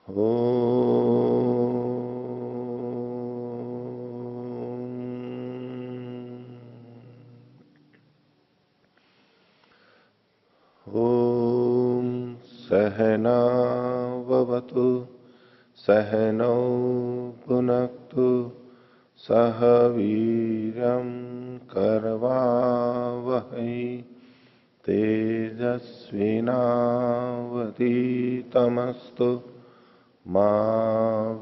ॐ सहना ववतु सहनौ भुनक्तु सह वीर्यं करवावहै तेजस्विनावधीतमस्तु मा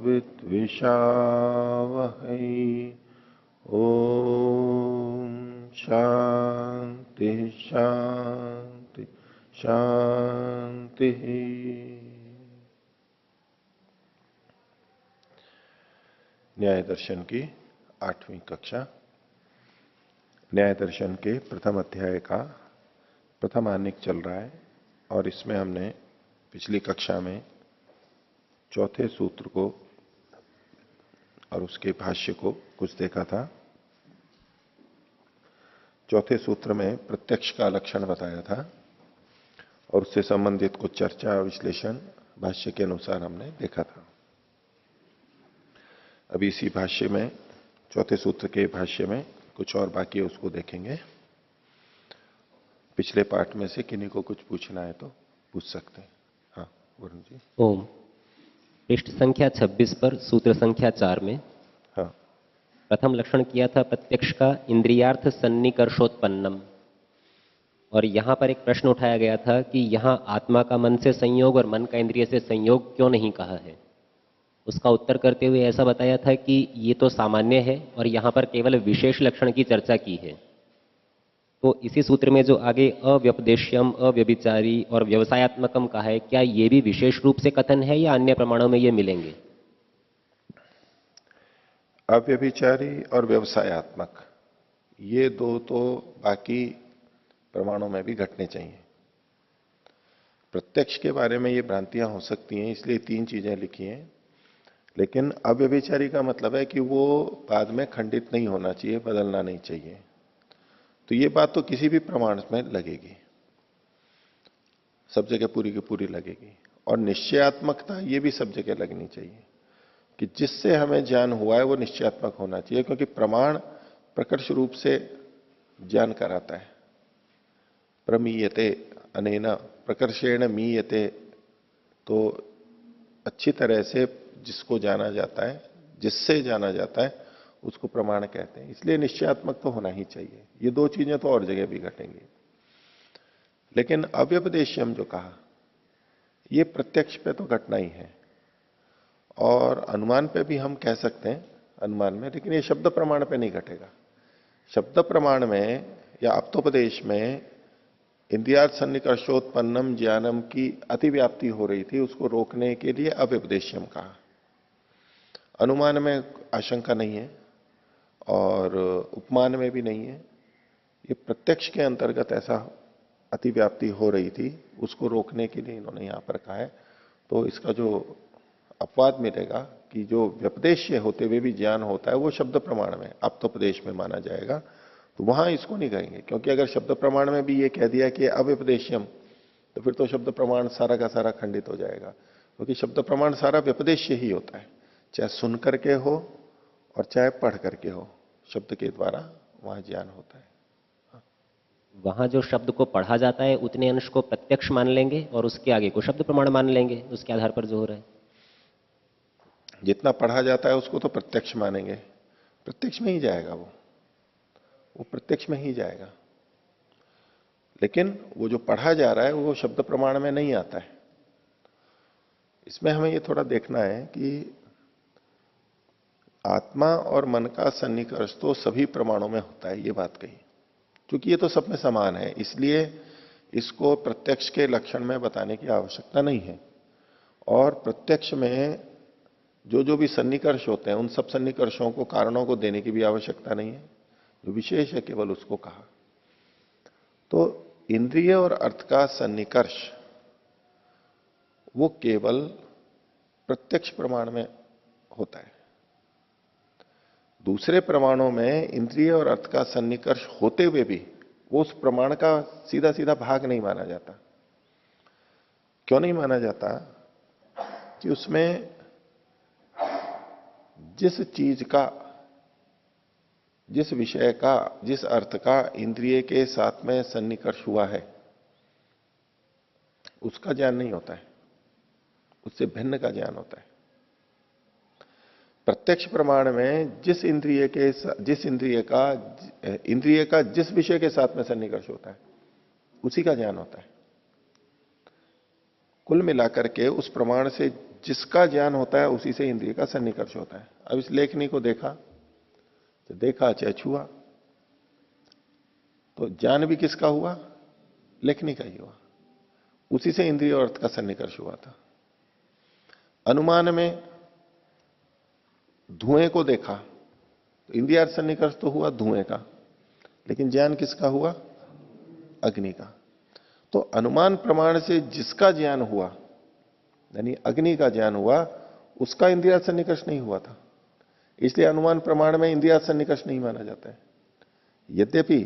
विद्विषावहै। ओम शांति शांति शांति। न्याय दर्शन की 8वीं कक्षा, न्याय दर्शन के प्रथम अध्याय का प्रथम आनिक चल रहा है और इसमें हमने पिछली कक्षा में चौथे सूत्र को और उसके भाष्य को कुछ देखा था। चौथे सूत्र में प्रत्यक्ष का लक्षण बताया था और उससे संबंधित कुछ चर्चा विश्लेषण भाष्य के अनुसार हमने देखा था। अभी इसी भाष्य में, चौथे सूत्र के भाष्य में कुछ और बाकी है, उसको देखेंगे। पिछले पाठ में से किन्हीं को कुछ पूछना है तो पूछ सकते हैं। हाँ वरुण जी। ओम। पृष्ठ संख्या 26 पर सूत्र संख्या 4 में हाँ प्रथम लक्षण किया था प्रत्यक्ष का इंद्रियार्थ सन्निकर्षोत्पन्नम, और यहां पर एक प्रश्न उठाया गया था कि यहां आत्मा का मन से संयोग और मन का इंद्रिय से संयोग क्यों नहीं कहा है। उसका उत्तर करते हुए ऐसा बताया था कि ये तो सामान्य है और यहां पर केवल विशेष लक्षण की चर्चा की है। तो इसी सूत्र में जो आगे अव्यपदेश्यम, अव्यभिचारी और व्यवसायत्मकम कहा है, क्या ये भी विशेष रूप से कथन है या अन्य प्रमाणों में ये मिलेंगे? अव्यभिचारी और व्यवसायत्मक, ये दो तो बाकी प्रमाणों में भी घटने चाहिए। प्रत्यक्ष के बारे में ये भ्रांतियां हो सकती हैं, इसलिए 3 चीजें लिखी हैं। लेकिन अव्यभिचारी का मतलब है कि वो बाद में खंडित नहीं होना चाहिए, बदलना नहीं चाहिए। तो ये बात तो किसी भी प्रमाण में लगेगी, सब जगह पूरी की पूरी लगेगी। और निश्चयात्मकता ये भी सब जगह लगनी चाहिए कि जिससे हमें ज्ञान हुआ है वो निश्चयात्मक होना चाहिए, क्योंकि प्रमाण प्रकर्ष रूप से ज्ञान कराता है। प्रमीयते अनेन प्रकर्षेण मीयते, तो अच्छी तरह से जिसको जाना जाता है, जिससे जाना जाता है, उसको प्रमाण कहते हैं। इसलिए निश्चयात्मक तो होना ही चाहिए। ये 2 चीजें तो और जगह भी घटेंगी। लेकिन अव्यपदेश्यम जो कहा, ये प्रत्यक्ष पे तो घटना ही है और अनुमान पे भी हम कह सकते हैं, अनुमान में, लेकिन ये शब्द प्रमाण पे नहीं घटेगा। शब्द प्रमाण में या अप्तोपदेश में इंद्रियार्थ सन्निकर्षोत्पन्नम ज्ञानम की अतिव्याप्ति हो रही थी, उसको रोकने के लिए अव्यपदेश्यम कहा। अनुमान में आशंका नहीं है और उपमान में भी नहीं है। ये प्रत्यक्ष के अंतर्गत ऐसा अतिव्याप्ति हो रही थी, उसको रोकने के लिए इन्होंने यहां पर कहा है। तो इसका जो अपवाद मिलेगा कि जो व्यपदेश्य होते हुए भी ज्ञान होता है वो शब्द प्रमाण में, अप्तोपदेश में माना जाएगा, तो वहां इसको नहीं कहेंगे। क्योंकि अगर शब्द प्रमाण में भी ये कह दिया कि अव्यपदेश्यम, तो फिर तो शब्द प्रमाण सारा का सारा खंडित हो जाएगा। क्योंकि शब्द प्रमाण सारा व्यपदेश्य ही होता है, चाहे सुन करके हो और चाहे पढ़ करके हो, शब्द के द्वारा वहां ज्ञान होता है। वहां जो शब्द को पढ़ा जाता है उतने अंश को प्रत्यक्ष मान लेंगे और उसके आगे को शब्द प्रमाण मान लेंगे, उसके आधार पर जो हो रहा है। जितना पढ़ा जाता है उसको तो प्रत्यक्ष मानेंगे, प्रत्यक्ष में ही जाएगा वो प्रत्यक्ष में ही जाएगा। लेकिन वो जो पढ़ा जा रहा है वो शब्द प्रमाण में नहीं आता है। इसमें हमें ये थोड़ा देखना है कि आत्मा और मन का सन्निकर्ष तो सभी प्रमाणों में होता है, ये बात कही। क्योंकि ये तो सब में समान है, इसलिए इसको प्रत्यक्ष के लक्षण में बताने की आवश्यकता नहीं है। और प्रत्यक्ष में जो जो भी सन्निकर्ष होते हैं, उन सब सन्निकर्षों को, कारणों को देने की भी आवश्यकता नहीं है। जो विशेष है केवल उसको कहा। तो इंद्रिय और अर्थ का सन्निकर्ष वो केवल प्रत्यक्ष प्रमाण में होता है। दूसरे प्रमाणों में इंद्रिय और अर्थ का सन्निकर्ष होते हुए भी वो उस प्रमाण का सीधा सीधा भाग नहीं माना जाता। क्यों नहीं माना जाता? कि उसमें जिस चीज का, जिस विषय का, जिस अर्थ का इंद्रिय के साथ में सन्निकर्ष हुआ है, उसका ज्ञान नहीं होता है, उससे भिन्न का ज्ञान होता है। प्रत्यक्ष प्रमाण में जिस इंद्रिय का जिस विषय के साथ में सन्निकर्ष होता है, उसी का ज्ञान होता है। कुल मिलाकर के उस प्रमाण से जिसका ज्ञान होता है, उसी से इंद्रिय का सन्निकर्ष होता है। अब इस लेखनी को देखा तो देखा चाहे छुआ, तो ज्ञान भी किसका हुआ? लेखनी का ही हुआ, उसी से इंद्रिय और अर्थ का सन्निकर्ष हुआ था। अनुमान में धुएं को देखा तो इंद्रिय अर्थ सन्निकर्ष तो हुआ धुएं का, लेकिन ज्ञान किसका हुआ? अग्नि का। तो अनुमान प्रमाण से जिसका ज्ञान हुआ, यानी अग्नि का ज्ञान हुआ, उसका इंद्रिय अर्थ सन्निकर्ष नहीं हुआ था, इसलिए अनुमान प्रमाण में इंद्रिय अर्थ सन्निकर्ष नहीं माना जाता है। यद्यपि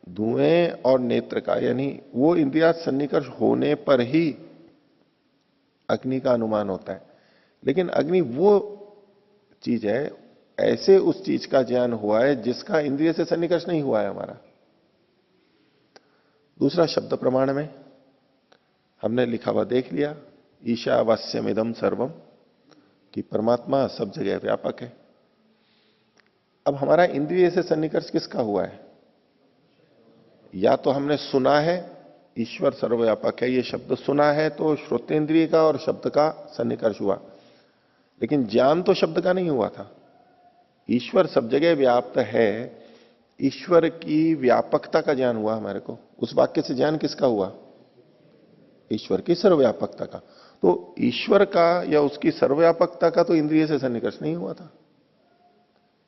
धुएं और नेत्र का, यानी वो इंद्रिय अर्थ सन्निकर्ष होने पर ही अग्नि का अनुमान होता है, लेकिन अग्नि वो चीज है, ऐसे उस चीज का ज्ञान हुआ है जिसका इंद्रिय से सन्निकर्ष नहीं हुआ है हमारा। दूसरा, शब्द प्रमाण में हमने लिखा हुआ देख लिया, ईशावास्यमिदं सर्वम, कि परमात्मा सब जगह व्यापक है। अब हमारा इंद्रिय से सन्निकर्ष किसका हुआ है? या तो हमने सुना है ईश्वर सर्वव्यापक है, ये शब्द सुना है, तो श्रोतेंद्रिय का और शब्द का सन्निकर्ष हुआ, लेकिन ज्ञान तो शब्द का नहीं हुआ था। ईश्वर सब जगह व्याप्त है, ईश्वर की व्यापकता का ज्ञान हुआ हमारे को। उस वाक्य से ज्ञान किसका हुआ? ईश्वर की सर्वव्यापकता का। तो ईश्वर का या उसकी सर्वव्यापकता का तो इंद्रिय से सन्निकर्ष नहीं हुआ था,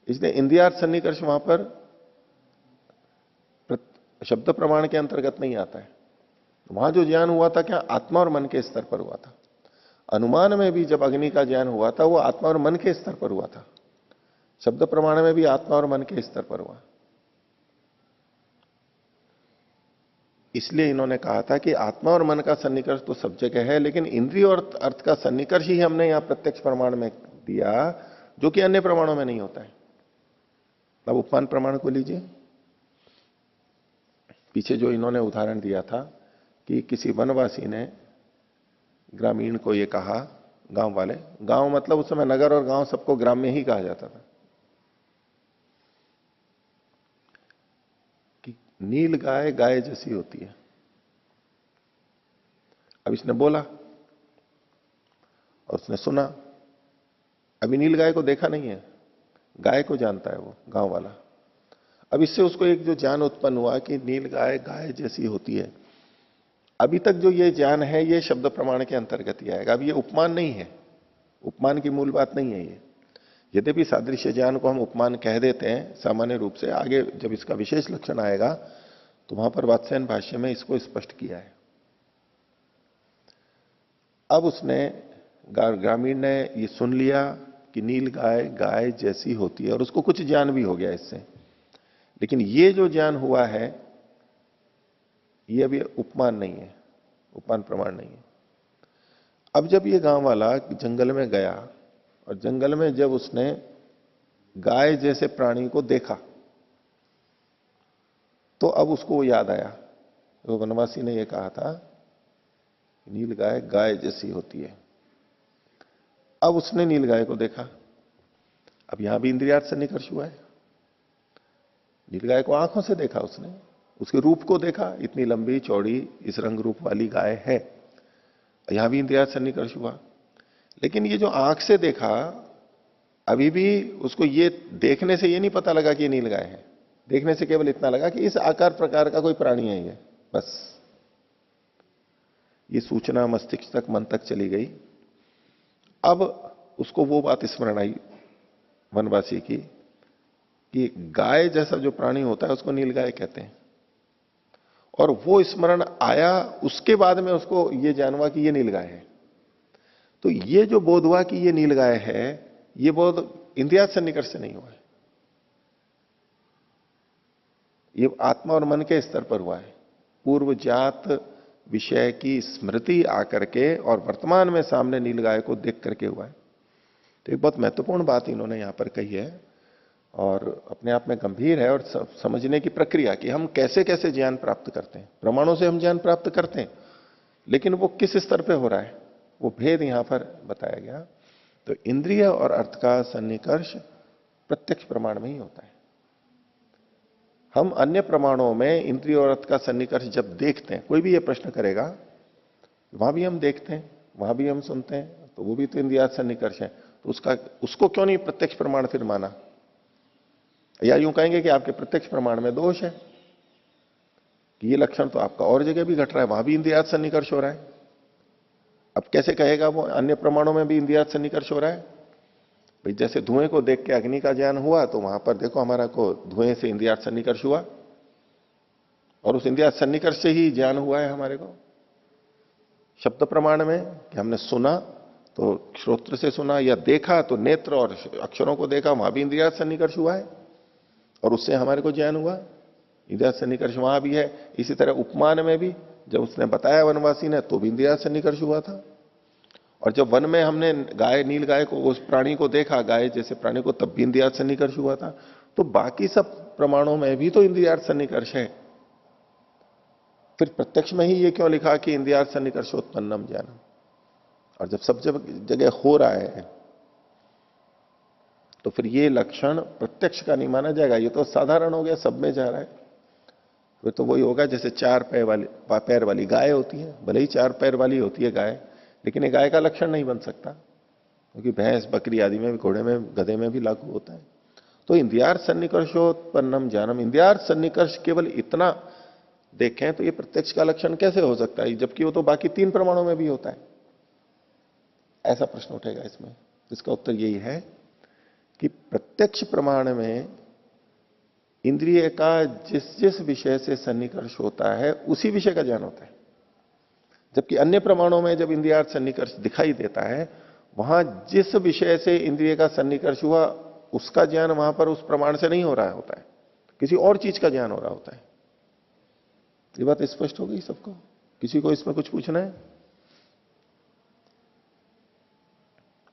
इसलिए इंद्रियार्थ सन्निकर्ष वहां पर शब्द प्रमाण के अंतर्गत नहीं आता है। वहां जो ज्ञान हुआ था, क्या आत्मा और मन के स्तर पर हुआ था। अनुमान में भी जब अग्नि का ज्ञान हुआ था, वो आत्मा और मन के स्तर पर हुआ था। शब्द प्रमाण में भी आत्मा और मन के स्तर पर हुआ। इसलिए इन्होंने कहा था कि आत्मा और मन का सन्निकर्ष तो सब जगह है, लेकिन इंद्रिय और अर्थ का सन्निकर्ष ही हमने यहां प्रत्यक्ष प्रमाण में दिया, जो कि अन्य प्रमाणों में नहीं होता है। अब उपमान प्रमाण को लीजिए। पीछे जो इन्होंने उदाहरण दिया था कि किसी वनवासी ने ग्रामीण को ये कहा, गांव वाले, गांव मतलब उस समय नगर और गांव सबको ग्राम्य ही कहा जाता था, कि नील गाय गाय जैसी होती है। अब इसने बोला और उसने सुना। अभी नील गाय को देखा नहीं है, गाय को जानता है वो गांव वाला। अब इससे उसको एक जो ज्ञान उत्पन्न हुआ कि नील गाय गाय जैसी होती है, अभी तक जो ये ज्ञान है ये शब्द प्रमाण के अंतर्गत ही आएगा। अब ये उपमान नहीं है, उपमान की मूल बात नहीं है ये। यद्यपि सादृश्य ज्ञान को हम उपमान कह देते हैं सामान्य रूप से, आगे जब इसका विशेष लक्षण आएगा तो वहां पर वात्स्यायन भाष्य में इसको स्पष्ट किया है। अब उसने, ग्रामीण ने ये सुन लिया कि नील गाय गाय जैसी होती है, और उसको कुछ ज्ञान भी हो गया इससे, लेकिन ये जो ज्ञान हुआ है ये अभी उपमान नहीं है, उपमान प्रमाण नहीं है। अब जब ये गांव वाला जंगल में गया और जंगल में जब उसने गाय जैसे प्राणी को देखा, तो अब उसको वो याद आया, वो वनवासी ने ये कहा था नील गाय गाय जैसी होती है। अब उसने नील गाय को देखा। अब यहां भी इंद्रियार्थ सन्निकर्ष हुआ है। नील गाय को आंखों से देखा उसने, उसके रूप को देखा, इतनी लंबी चौड़ी इस रंग रूप वाली गाय है, यहां भी इंद्रियार्थ सन्निकर्ष हुआ। लेकिन ये जो आंख से देखा, अभी भी उसको ये देखने से ये नहीं पता लगा कि ये नील गाय है। देखने से केवल इतना लगा कि इस आकार प्रकार का कोई प्राणी है ये, बस। ये सूचना मस्तिष्क तक, मन तक चली गई। अब उसको वो बात स्मरण आई वनवासी की कि गाय जैसा जो प्राणी होता है उसको नील गाय कहते हैं, और वो स्मरण आया, उसके बाद में उसको ये जान हुआ कि ये नील गाय है। तो ये जो बोध हुआ कि ये नील गाय है, ये बोध इंद्रियार्थ सन्निकर्ष से नहीं हुआ है, ये आत्मा और मन के स्तर पर हुआ है। पूर्व जात विषय की स्मृति आकर के और वर्तमान में सामने नीलगाय को देख करके हुआ है। तो एक बहुत महत्वपूर्ण बात इन्होंने यहां पर कही है और अपने आप में गंभीर है और समझने की प्रक्रिया कि हम कैसे कैसे ज्ञान प्राप्त करते हैं। प्रमाणों से हम ज्ञान प्राप्त करते हैं, लेकिन वो किस स्तर पे हो रहा है, वो भेद यहां पर बताया गया। तो इंद्रिय और अर्थ का सन्निकर्ष प्रत्यक्ष प्रमाण में ही होता है। हम अन्य प्रमाणों में इंद्रिय और अर्थ का सन्निकर्ष जब देखते हैं, कोई भी ये प्रश्न करेगा, वहां भी हम देखते हैं, वहां भी हम सुनते हैं, तो वो भी तो इंद्रियार्थ सन्निकर्ष है। तो उसको क्यों नहीं प्रत्यक्ष प्रमाण फिर माना? या यूं कहेंगे कि आपके प्रत्यक्ष प्रमाण में दोष है कि ये लक्षण तो आपका और जगह भी घट रहा है, वहां भी इंद्रियार्थ सन्निकर्ष हो रहा है। अब कैसे कहेगा वो अन्य प्रमाणों में भी इंद्रियार्थ सन्निकर्ष हो रहा है? भाई जैसे धुएं को देख के अग्नि का ज्ञान हुआ, तो वहां पर देखो हमारा को धुएं से इंद्रियार्थ सन्निकर्ष हुआ और उस इंद्रियार्थ सन्निकर्ष से ही ज्ञान हुआ है हमारे को। शब्द प्रमाण में कि हमने सुना तो श्रोत्र से सुना, या देखा तो नेत्र और अक्षरों को देखा, वहां भी इंद्रियार्थ सन्निकर्ष हुआ है और उससे हमारे को ज्ञान हुआ। इंद्रियार्थ सन्निकर्ष वहां भी है। इसी तरह उपमान में भी जब उसने बताया वनवासी ने, तो भी इंद्रियार्थ सन्निकर्ष हुआ था। और जब वन में हमने गाय, नील गाय को, उस प्राणी को देखा, गाय जैसे प्राणी को, तब भी इंद्रियार्थ सन्निकर्ष हुआ था। तो बाकी सब प्रमाणों में भी तो इंद्रियार्थ सन्निकर्ष है। फिर प्रत्यक्ष में ही ये क्यों लिखा कि इंद्रियार्थ सन्निकर्षोत्पन्नम ज्ञानम? और जब सब जगह हो रहा है, तो फिर ये लक्षण प्रत्यक्ष का नहीं माना जाएगा। ये तो साधारण हो गया, सब में जा रहा है। फिर तो वही होगा जैसे चार पैर वाली गाय होती है। भले ही चार पैर वाली होती है गाय, लेकिन ये गाय का लक्षण नहीं बन सकता, क्योंकि भैंस, बकरी आदि में भी, घोड़े में, गधे में भी लागू होता है। तो इंद्रियार्थ सन्निकर्षोत्पन्नम ज्ञानम, इंद्रियार्थ सन्निकर्ष केवल इतना देखें तो ये प्रत्यक्ष का लक्षण कैसे हो सकता है, जबकि वो तो बाकी तीन प्रमाणों में भी होता है? ऐसा प्रश्न उठेगा इसमें। इसका उत्तर यही है कि प्रत्यक्ष प्रमाण में इंद्रिय का जिस जिस विषय से सन्निकर्ष होता है, उसी विषय का ज्ञान होता है। जबकि अन्य प्रमाणों में जब इंद्रियार्थ सन्निकर्ष दिखाई देता है, वहां जिस विषय से इंद्रिय का सन्निकर्ष हुआ, उसका ज्ञान वहां पर उस प्रमाण से नहीं हो रहा होता है, किसी और चीज का ज्ञान हो रहा होता है। ये बात स्पष्ट हो गई सबको? किसी को इसमें कुछ पूछना है?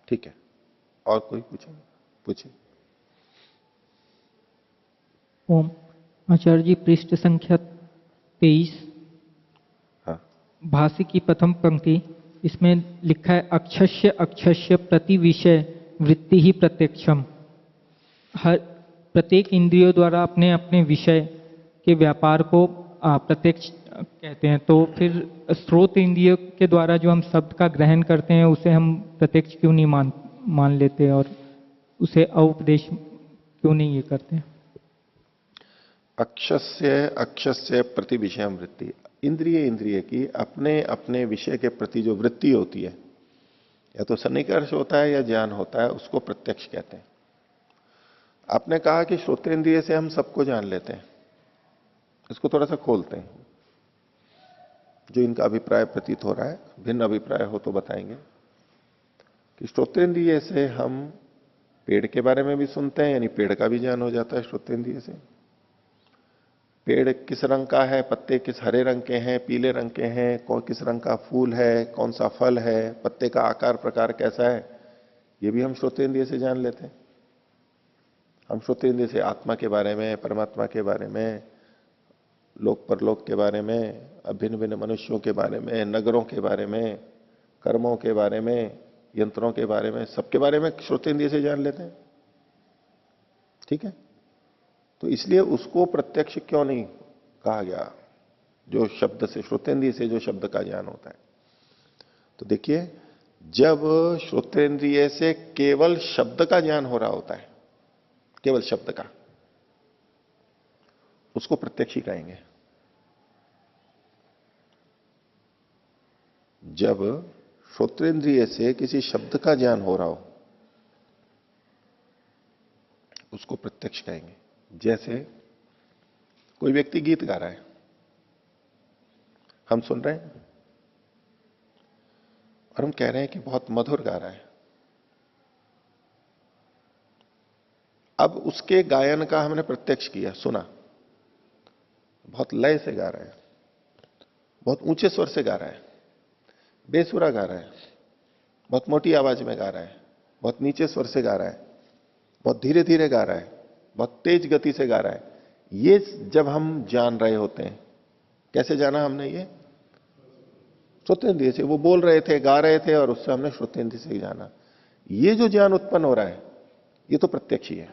ठीक है, और कोई पूछे? ओम। आचार्य जी, पृष्ठ संख्या 23, हाँ, भाष्य की प्रथम पंक्ति, इसमें लिखा है अक्षस्य अक्षस्य प्रति विषय वृत्ति ही प्रत्यक्षम। हर प्रत्येक इंद्रियों द्वारा अपने अपने विषय के व्यापार को प्रत्यक्ष कहते हैं। तो फिर स्रोत इंद्रियों के द्वारा जो हम शब्द का ग्रहण करते हैं, उसे हम प्रत्यक्ष क्यों नहीं मान लेते और उसे औपदेश क्यों नहीं ये करते? अक्षस्य प्रति विषय वृत्ति, इंद्रिय की अपने अपने विषय के प्रति जो वृत्ति होती है, या तो सन्निकर्ष होता है या ज्ञान होता है, उसको प्रत्यक्ष कहते हैं। आपने कहा कि श्रोतेंद्रिय से हम सबको जान लेते हैं। इसको थोड़ा सा खोलते हैं, जो इनका अभिप्राय प्रतीत हो रहा है। भिन्न अभिप्राय हो तो बताएंगे कि श्रोतेंद्रिय से हम पेड़ के बारे में भी सुनते हैं, यानी पेड़ का भी ज्ञान हो जाता है श्रोतेंद्रिय से। पेड़ किस रंग का है, पत्ते किस हरे रंग के हैं, पीले रंग के हैं, कौन किस रंग का फूल है, कौन सा फल है, पत्ते का आकार प्रकार कैसा है, ये भी हम श्रोतेंद्रिय से जान लेते हैं। हम श्रोतेंद्रिय से आत्मा के बारे में, परमात्मा के बारे में, लोक परलोक के बारे में, भिन्न भिन्न मनुष्यों के बारे में, नगरों के बारे में, कर्मों के बारे में, यंत्रों के बारे में, सबके बारे में श्रोतेंद्रिय से जान लेते हैं। ठीक है, तो इसलिए उसको प्रत्यक्ष क्यों नहीं कहा गया, जो शब्द से, श्रोतेंद्रिय से जो शब्द का ज्ञान होता है? तो देखिए, जब श्रोतेंद्रिय से केवल शब्द का ज्ञान हो रहा होता है, केवल शब्द का, उसको प्रत्यक्ष ही कहेंगे। जब श्रोतेंद्रिय से किसी शब्द का ज्ञान हो रहा हो, उसको प्रत्यक्ष कहेंगे। जैसे कोई व्यक्ति गीत गा रहा है, हम सुन रहे हैं और हम कह रहे हैं कि बहुत मधुर गा रहा है। अब उसके गायन का हमने प्रत्यक्ष किया, सुना, बहुत लय से गा रहा है, बहुत ऊंचे स्वर से गा रहा है, बेसुरा गा रहा है, बहुत मोटी आवाज में गा रहा है, बहुत नीचे स्वर से गा रहा है, बहुत धीरे धीरे गा रहा है, बहुत तेज गति से गा रहा है, ये जब हम जान रहे होते हैं, कैसे जाना हमने ये? श्रोतेंद्रिय से। वो बोल रहे थे, गा रहे थे, और उससे हमने श्रोतेंद्रिय से ही जाना। ये जो ज्ञान उत्पन्न हो रहा है ये तो प्रत्यक्ष ही है,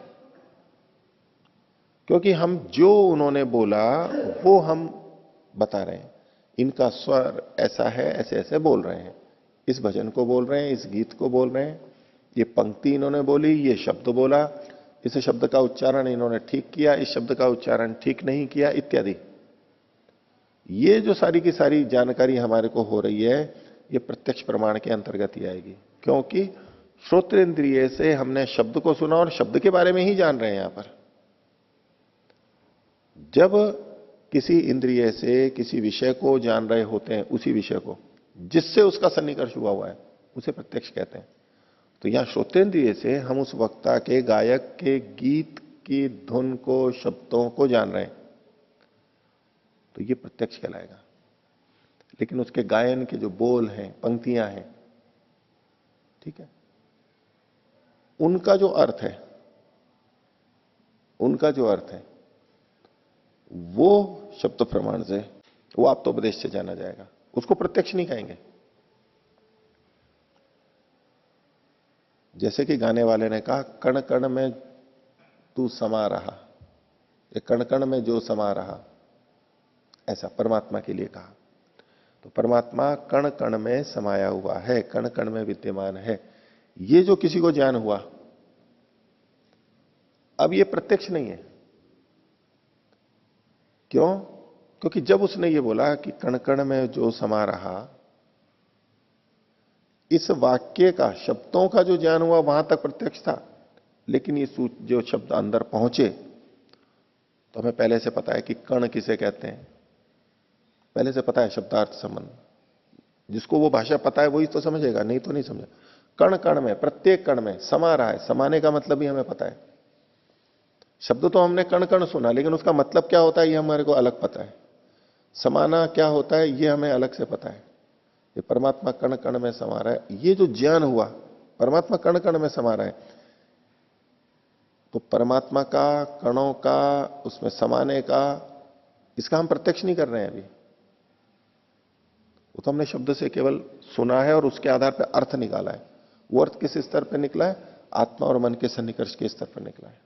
क्योंकि हम जो उन्होंने बोला वो हम बता रहे हैं। इनका स्वर ऐसा है, ऐसे ऐसे बोल रहे हैं, इस भजन को बोल रहे हैं, इस गीत को बोल रहे हैं, ये पंक्ति इन्होंने बोली, ये शब्द बोला, इस शब्द का उच्चारण इन्होंने ठीक किया, इस शब्द का उच्चारण ठीक नहीं किया, इत्यादि। ये जो सारी की सारी जानकारी हमारे को हो रही है, ये प्रत्यक्ष प्रमाण के अंतर्गत ही आएगी, क्योंकि श्रोतेंद्रिय से हमने शब्द को सुना और शब्द के बारे में ही जान रहे हैं। यहां पर जब किसी इंद्रिय से किसी विषय को जान रहे होते हैं, उसी विषय को जिससे उसका सन्निकर्ष हुआ है, उसे प्रत्यक्ष कहते हैं। तो यहां श्रोतेंद्रिय से हम उस वक्ता के, गायक के गीत की धुन को, शब्दों को जान रहे हैं, तो ये प्रत्यक्ष कहलाएगा। लेकिन उसके गायन के जो बोल हैं, पंक्तियां हैं, ठीक है, उनका जो अर्थ है, उनका जो अर्थ है वो शब्द प्रमाण से, वो आप्तोपदेश से जाना जाएगा, उसको प्रत्यक्ष नहीं कहेंगे। जैसे कि गाने वाले ने कहा, कण कण में तू समा रहा, ये कण कण में जो समा रहा, ऐसा परमात्मा के लिए कहा। तो परमात्मा कण कण में समाया हुआ है, कण कण में विद्यमान है। ये जो किसी को ज्ञान हुआ, अब ये प्रत्यक्ष नहीं है। क्यों? क्योंकि जब उसने ये बोला कि कण कण में जो समा रहा, इस वाक्य का, शब्दों का जो ज्ञान हुआ वहां तक प्रत्यक्ष था। लेकिन ये जो शब्द अंदर पहुंचे तो हमें पहले से पता है कि कण किसे कहते हैं, पहले से पता है शब्दार्थ संबंध। जिसको वो भाषा पता है वही तो समझेगा, नहीं तो नहीं समझेगा। कण कण में, प्रत्येक कण में समा रहा है, समाने का मतलब भी हमें पता है। शब्द तो हमने कण कण सुना, लेकिन उसका मतलब क्या होता है ये हमारे को अलग पता है। समाना क्या होता है ये हमें अलग से पता है। ये परमात्मा कण कण में समा रहा है, ये जो ज्ञान हुआ, परमात्मा कण कण में समा रहा है, तो परमात्मा का, कणों का, उसमें समाने का, इसका हम प्रत्यक्ष नहीं कर रहे हैं अभी। वो तो हमने शब्द से केवल सुना है और उसके आधार पर अर्थ निकाला है। वो अर्थ किस स्तर पर निकला है? आत्मा और मन के सन्निकर्ष के स्तर पर निकला है।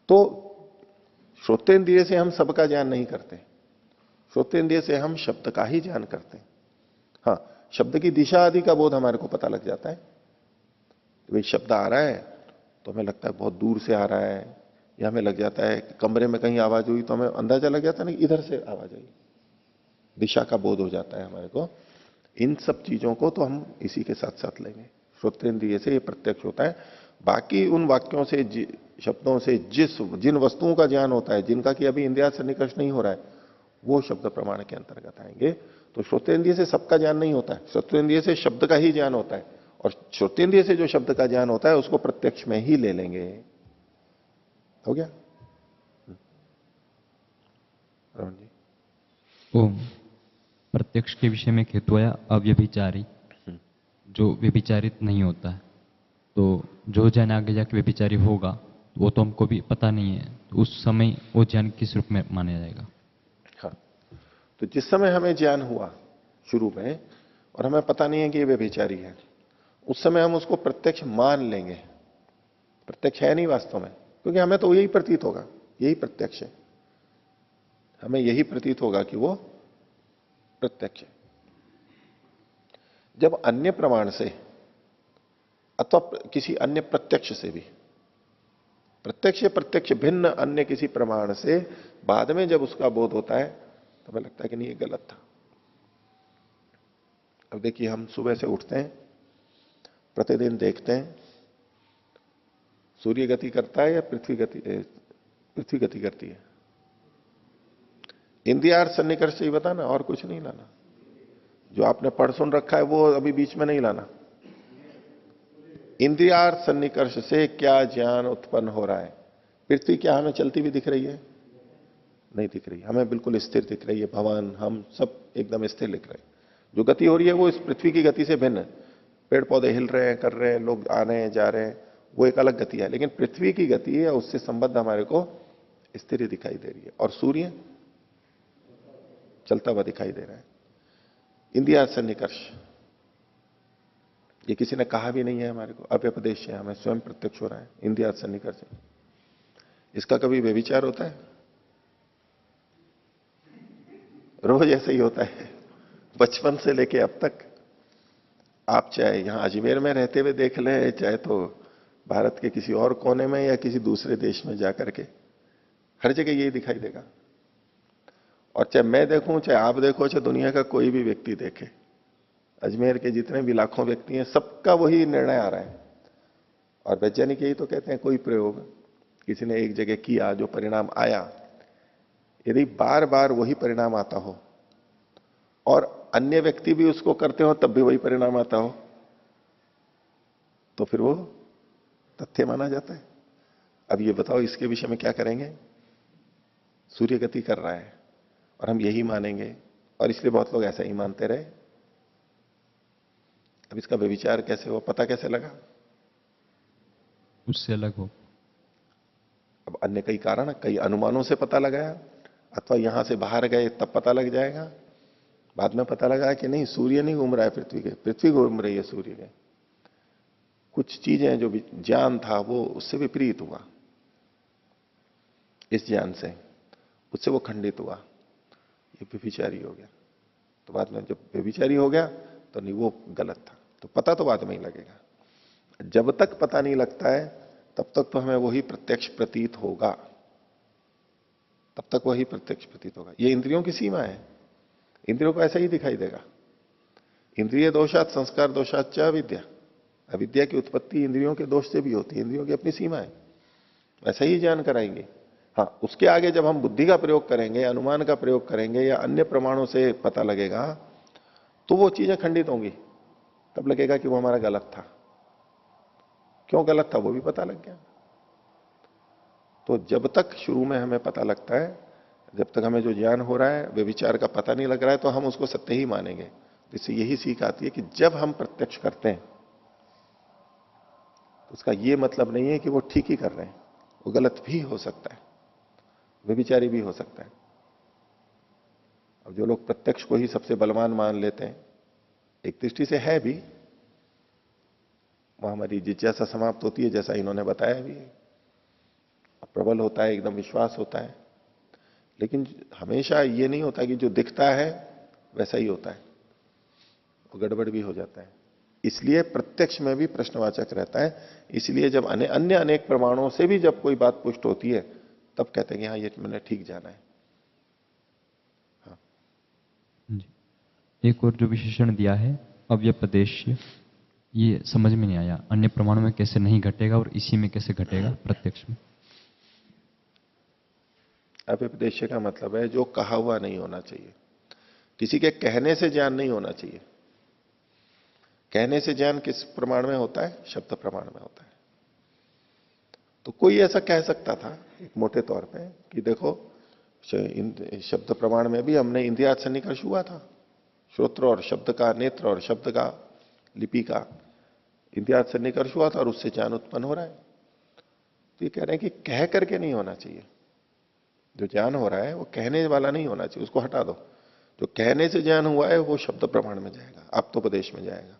तो श्रोतेंद्रिय से हम सबका ज्ञान नहीं करते, श्रोतेंद्रिय से हम शब्द का ही ज्ञान करते हैं। हाँ, शब्द की दिशा आदि का बोध हमारे को पता लग जाता है। तो भाई शब्द आ रहा है तो हमें लगता है बहुत दूर से आ रहा है, या हमें लग जाता है कमरे में कहीं आवाज हुई तो हमें अंदाजा लग जाता है ना इधर से आवाज आई, दिशा का बोध हो जाता है हमारे को। इन सब चीजों को तो हम इसी के साथ साथ लेंगे। श्रोतेंद्रिय से ये प्रत्यक्ष होता है। बाकी उन वाक्यों से, शब्दों से जिन वस्तुओं का ज्ञान होता है, जिनका कि अभी इंद्रिया से निकर्ष नहीं हो रहा है, वो शब्द प्रमाण के अंतर्गत आएंगे। तो श्रोतेंद्रिय से सबका ज्ञान नहीं होता है, श्रोतेंद्रिय से शब्द का ही ज्ञान होता है, और श्रोतेंद्रिय से जो शब्द का ज्ञान होता है उसको प्रत्यक्ष में ही ले लेंगे। हो गया? राम जी। ओम। प्रत्यक्ष के विषय में हेतुया अव्यभिचारी, जो व्यभिचारित नहीं होता है, तो जो ज्ञान आगे जाके व्यभिचारी होगा वो तो हमको भी पता नहीं है, तो उस समय वो ज्ञान किस रूप में माना जाएगा? हाँ, तो जिस समय हमें ज्ञान हुआ शुरू में और हमें पता नहीं है कि ये व्यभिचारी है, उस समय हम उसको प्रत्यक्ष मान लेंगे। प्रत्यक्ष है नहीं वास्तव में, क्योंकि हमें तो यही प्रतीत होगा, यही प्रत्यक्ष है, हमें यही प्रतीत होगा कि वो प्रत्यक्ष है। जब अन्य प्रमाण से अथवा किसी अन्य प्रत्यक्ष से भी, प्रत्यक्ष भिन्न अन्य किसी प्रमाण से बाद में जब उसका बोध होता है तो हमें लगता है कि नहीं ये गलत था। अब देखिए, हम सुबह से उठते हैं, प्रतिदिन देखते हैं सूर्य गति करता है या पृथ्वी गति करती है। इंद्रियार्थ सन्निकर्ष से ही बताना, और कुछ नहीं लाना। जो आपने पढ़ सुन रखा है वो अभी बीच में नहीं लाना। इंद्रियार्थ सन्निकर्ष से क्या ज्ञान उत्पन्न हो रहा है? पृथ्वी क्या हमें चलती हुई दिख रही है? नहीं दिख रही, हमें बिल्कुल स्थिर दिख रही है। भवन, हम सब एकदम स्थिर दिख रहे हैं। जो गति हो रही है वो इस पृथ्वी की गति से भिन्न है। पेड़ पौधे हिल रहे हैं, कर रहे हैं, लोग आ रहे हैं, जा रहे हैं, वो एक अलग गति है। लेकिन पृथ्वी की गति है, उससे संबद्ध हमारे को स्थिर ही दिखाई दे रही है। और सूर्य चलता हुआ दिखाई दे रहा है। इंद्रिया सन्निकर्ष, ये किसी ने कहा भी नहीं है हमारे को, अव्यपदेश है, हमें स्वयं प्रत्यक्ष हो रहा है। इंद्रिया सन्निकर्ष, इसका कभी व्यभिचार होता है? रोज ऐसे ही होता है, बचपन से लेके अब तक। आप चाहे यहां अजमेर में रहते हुए देख लें, चाहे तो भारत के किसी और कोने में या किसी दूसरे देश में जाकर के, हर जगह यही दिखाई देगा। और चाहे मैं देखूं, चाहे आप देखो, चाहे दुनिया का कोई भी व्यक्ति देखे, अजमेर के जितने भी लाखों व्यक्ति हैं, सबका वही निर्णय आ रहा है। और वैज्ञानिक यही तो कहते हैं, कोई प्रयोग किसी ने एक जगह किया, जो परिणाम आया, यदि बार बार वही परिणाम आता हो और अन्य व्यक्ति भी उसको करते हो तब भी वही परिणाम आता हो, तो फिर वो तथ्य माना जाता है। अब ये बताओ, इसके विषय में क्या करेंगे? सूर्य गति कर रहा है और हम यही मानेंगे, और इसलिए बहुत लोग ऐसा ही मानते रहे। अब इसका व्यभिचार कैसे हो, पता कैसे लगा? उससे अलग हो। अब अन्य कई कारण, कई अनुमानों से पता लगाया, अथवा यहां से बाहर गए तब पता लग जाएगा। बाद में पता लगा कि नहीं, सूर्य नहीं घूम रहा है पृथ्वी के, पृथ्वी घूम रही है सूर्य के। कुछ चीजें जो ज्ञान था वो उससे विपरीत हुआ, इस ज्ञान से, उससे वो खंडित हुआ, ये व्यभिचारी हो गया। तो बाद में जब व्यभिचारी हो गया तो नहीं, वो गलत था। तो पता तो बाद में ही लगेगा। जब तक पता नहीं लगता है तब तक तो हमें वही प्रत्यक्ष प्रतीत होगा, तब तक वही प्रत्यक्ष प्रतीत होगा। ये इंद्रियों की सीमा है, इंद्रियों को ऐसा ही दिखाई देगा। इंद्रिय दोषात संस्कार दोषात च अविद्या, अविद्या की उत्पत्ति इंद्रियों के दोष से भी होती है। इंद्रियों की अपनी सीमा है, ऐसा ही ज्ञान कराएंगे। हाँ, उसके आगे जब हम बुद्धि का प्रयोग करेंगे, अनुमान का प्रयोग करेंगे, या अन्य प्रमाणों से पता लगेगा, तो वो चीजें खंडित होंगी। तब लगेगा कि वो हमारा गलत था। क्यों गलत था वो भी पता लग गया। तो जब तक शुरू में हमें पता लगता है, जब तक हमें जो ज्ञान हो रहा है, व्यभिचार का पता नहीं लग रहा है, तो हम उसको सत्य ही मानेंगे। तो इससे यही सीख आती है कि जब हम प्रत्यक्ष करते हैं तो उसका ये मतलब नहीं है कि वो ठीक ही कर रहे हैं, वो गलत भी हो सकता है, व्यभिचारी भी हो सकता है। अब जो लोग प्रत्यक्ष को ही सबसे बलवान मान लेते हैं, एक दृष्टि से है भी, वह हमारी जिज्ञासा समाप्त होती है, जैसा इन्होंने बताया भी, प्रबल होता है, एकदम विश्वास होता है। लेकिन हमेशा ये नहीं होता कि जो दिखता है वैसा ही होता है, वो गड़बड़ भी हो जाता है। इसलिए प्रत्यक्ष में भी प्रश्नवाचक रहता है। इसलिए जब अन्य अनेक प्रमाणों से भी जब कोई बात पुष्ट होती है, तब कहते हैं कि हाँ, ये मैंने ठीक जाना है। हाँ जी। एक और जो विशेषण दिया है अव्यपदेश्य, ये समझ में नहीं आया। अन्य प्रमाणों में कैसे नहीं घटेगा और इसी में कैसे घटेगा प्रत्यक्ष में? अव्यपदेश का मतलब है जो कहा हुआ नहीं होना चाहिए, किसी के कहने से ज्ञान नहीं होना चाहिए। कहने से ज्ञान किस प्रमाण में होता है? शब्द प्रमाण में होता है। तो कोई ऐसा कह सकता था एक मोटे तौर पे कि देखो, शब्द प्रमाण में भी हमने इंद्रियार्थ सन्निकर्ष हुआ था, श्रोत्र और शब्द का, नेत्र और शब्द का, लिपि का इंद्रियार्थ सन्निकर्ष हुआ था, और उससे ज्ञान उत्पन्न हो रहा है। तो ये कह रहे हैं कि कह करके नहीं होना चाहिए। जो ज्ञान हो रहा है वो कहने वाला नहीं होना चाहिए, उसको हटा दो। जो कहने से ज्ञान हुआ है वो शब्द प्रमाण में जाएगा, आप्तोपदेश में जाएगा।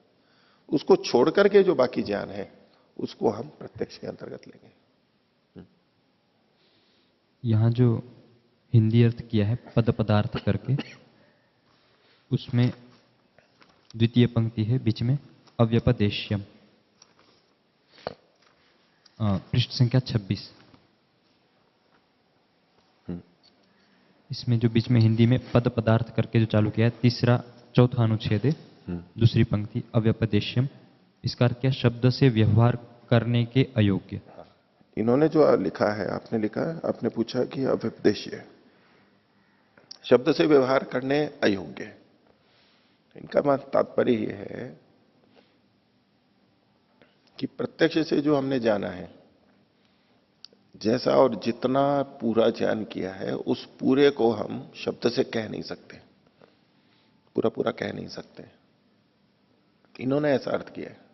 उसको छोड़ करके जो बाकी ज्ञान है उसको हम प्रत्यक्ष के अंतर्गत लेंगे। यहां जो हिंदी अर्थ किया है पद पदार्थ करके, उसमें द्वितीय पंक्ति है बीच में, अव्यपदेश्यम, पृष्ठ संख्या 26। इसमें जो बीच में हिंदी में पद पदार्थ करके जो चालू किया है, चौथा अनुच्छेद है, दूसरी पंक्ति, अव्यपदेश्यम। इसका अर्थ क्या? शब्द से व्यवहार करने के अयोग्य। इन्होंने जो लिखा है, आपने लिखा है, आपने पूछा कि अव्यपदेश्य, शब्द से व्यवहार करने अयोग्य। इनका तात्पर्य यह है कि प्रत्यक्ष से जो हमने जाना है, जैसा और जितना पूरा ज्ञान किया है, उस पूरे को हम शब्द से कह नहीं सकते, पूरा पूरा कह नहीं सकते। इन्होंने ऐसा अर्थ किया है।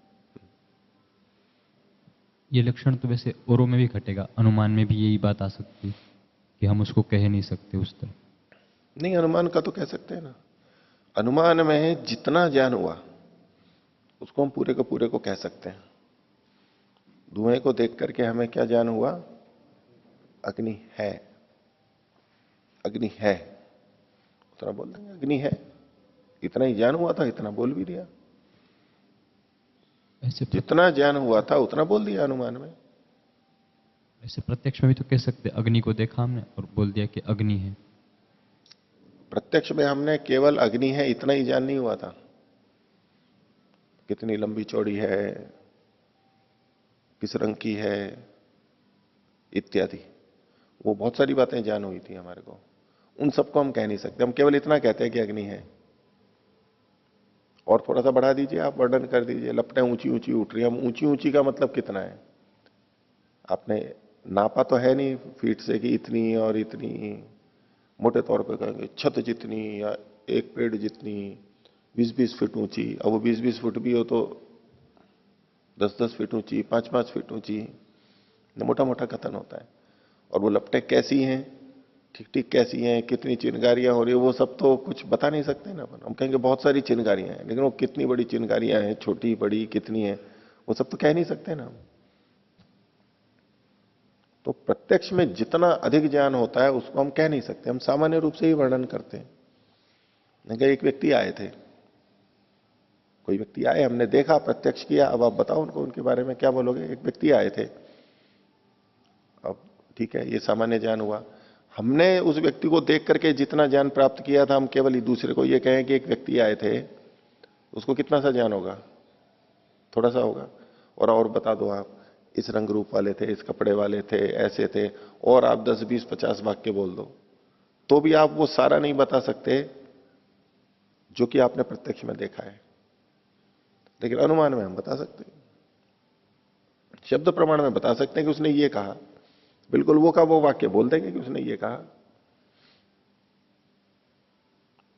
ये लक्षण तो वैसे औरों में भी घटेगा, अनुमान में भी यही बात आ सकती है कि हम उसको कह नहीं सकते उस तरह। नहीं, अनुमान का तो कह सकते हैं ना। अनुमान में जितना ज्ञान हुआ उसको हम पूरे को कह सकते हैं। धुएं को देख करके हमें क्या ज्ञान हुआ? अग्नि है, अग्नि है, उतना बोल देंगे अग्नि है। इतना ही ज्ञान हुआ था, इतना बोल भी दिया। ऐसे जितना ज्ञान हुआ था उतना बोल दिया अनुमान में। ऐसे प्रत्यक्ष में भी तो कह सकते, अग्नि को देखा हमने और बोल दिया कि अग्नि है। प्रत्यक्ष में हमने केवल अग्नि है इतना ही ज्ञान नहीं हुआ था, कितनी लंबी चौड़ी है, किस रंग की है, इत्यादि, वो बहुत सारी बातें ज्ञान हुई थी हमारे को। उन सबको हम कह नहीं सकते, हम केवल इतना कहते हैं कि अग्नि है। और थोड़ा सा बढ़ा दीजिए, आप वर्णन कर दीजिए, लपटें ऊंची ऊंची उठ रही हैं। हम ऊंची ऊंची का मतलब कितना है आपने नापा तो है नहीं फीट से कि इतनी और इतनी। मोटे तौर पे कहेंगे छत जितनी या एक पेड़ जितनी 20-20 फीट ऊंची। अब वो 20-20 फुट भी हो तो 10-10 फीट ऊंची, 5-5 फीट ऊंची, मोटा मोटा कथन होता है। और वो लपटें कैसी हैं, ठीक ठीक कैसी हैं, कितनी चिनगारियां हो रही है, वो सब तो कुछ बता नहीं सकते ना। हम कहेंगे बहुत सारी चिनगारियां हैं, लेकिन वो कितनी बड़ी चिनगारियां हैं, छोटी बड़ी कितनी है, वो सब तो कह नहीं सकते ना हम। तो प्रत्यक्ष में जितना अधिक ज्ञान होता है उसको हम कह नहीं सकते, हम सामान्य रूप से ही वर्णन करते हैं। एक व्यक्ति आए थे, कोई व्यक्ति आए, हमने देखा, प्रत्यक्ष किया, अब आप बताओ उनको, उनके बारे में क्या बोलोगे? एक व्यक्ति आए थे, अब ठीक है, ये सामान्य ज्ञान हुआ। हमने उस व्यक्ति को देख करके जितना ज्ञान प्राप्त किया था, हम केवल दूसरे को ये कहें कि एक व्यक्ति आए थे, उसको कितना सा ज्ञान होगा? थोड़ा सा होगा। और बता दो आप, इस रंग रूप वाले थे, इस कपड़े वाले थे, ऐसे थे, और आप 10-20-50 वाक्य बोल दो, तो भी आप वो सारा नहीं बता सकते जो कि आपने प्रत्यक्ष में देखा है। लेकिन अनुमान में हम बता सकते हैं, शब्द प्रमाण में बता सकते हैं कि उसने ये कहा, बिल्कुल वो का वो वाक्य बोल देंगे कि उसने ये कहा।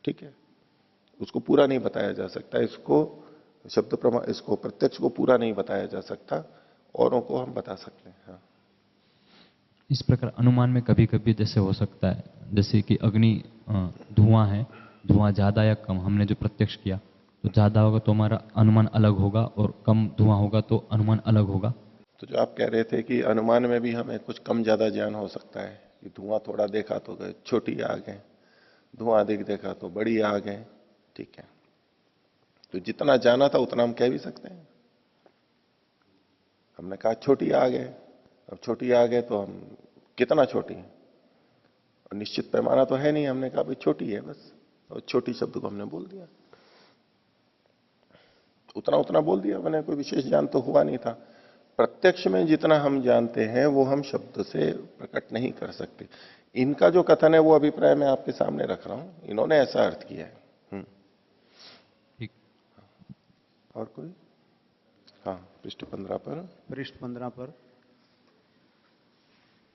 ठीक है, उसको पूरा नहीं बताया जा सकता, इसको शब्द प्रमाण, इसको प्रत्यक्ष को पूरा नहीं बताया जा सकता, औरों को हम बता सकते हैं। हाँ। इस प्रकार अनुमान में कभी कभी जैसे हो सकता है, जैसे कि अग्नि धुआं है, धुआं ज्यादा या कम, हमने जो प्रत्यक्ष किया तो ज्यादा होगा तो हमारा अनुमान अलग होगा, और कम धुआं होगा तो अनुमान अलग होगा। तो जो आप कह रहे थे कि अनुमान में भी हमें कुछ कम ज्यादा ज्ञान हो सकता है, कि धुआं थोड़ा देखा तो छोटी आग है, धुआं अधिक देखा तो बड़ी आग है। ठीक है, तो जितना जाना था उतना हम कह भी सकते हैं। हमने कहा छोटी आग है, अब छोटी आग है तो हम कितना छोटी है, और निश्चित पैमाना तो है नहीं, हमने कहा भाई छोटी है बस, और छोटी शब्द को हमने बोल दिया, उतना उतना बोल दिया मैंने, कोई विशेष ज्ञान तो हुआ नहीं था। प्रत्यक्ष में जितना हम जानते हैं वो हम शब्द से प्रकट नहीं कर सकते। इनका जो कथन है वो अभिप्राय मैं आपके सामने रख रहा हूं, इन्होंने ऐसा अर्थ किया है। ठीक। और कोई? हाँ, पृष्ठ 15 पर। पृष्ठ 15 पर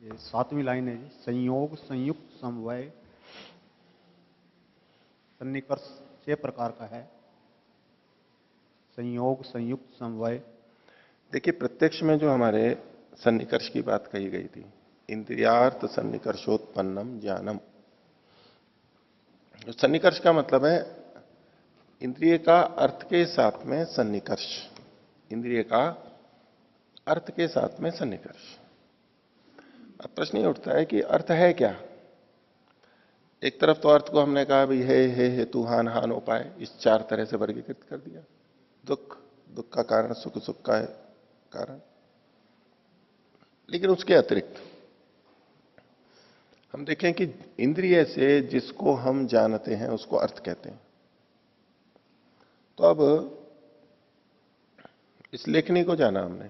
ये 7वीं लाइन है जी। संयोग संयुक्त समवाय सन्निकर्ष 6 प्रकार का है। संयोग संयुक्त समवाय। देखिए, प्रत्यक्ष में जो हमारे सन्निकर्ष की बात कही गई थी, इंद्रियार्थ सन्निकर्षोत्पन्नम ज्ञानम। सन्निकर्ष का मतलब है इंद्रिय का अर्थ के साथ में सन्निकर्ष, इंद्रिय का अर्थ के साथ में सन्निकर्ष। अब प्रश्न ये उठता है कि अर्थ है क्या? एक तरफ तो अर्थ को हमने कहा भी है हेतु हान हान उपाय, इस 4 तरह से वर्गीकृत कर दिया। दुख, दुख का कारण, सुख, सुख का कारण। लेकिन उसके अतिरिक्त हम देखें कि इंद्रिय से जिसको हम जानते हैं उसको अर्थ कहते हैं। तो अब इस लेखनी को जाना हमने,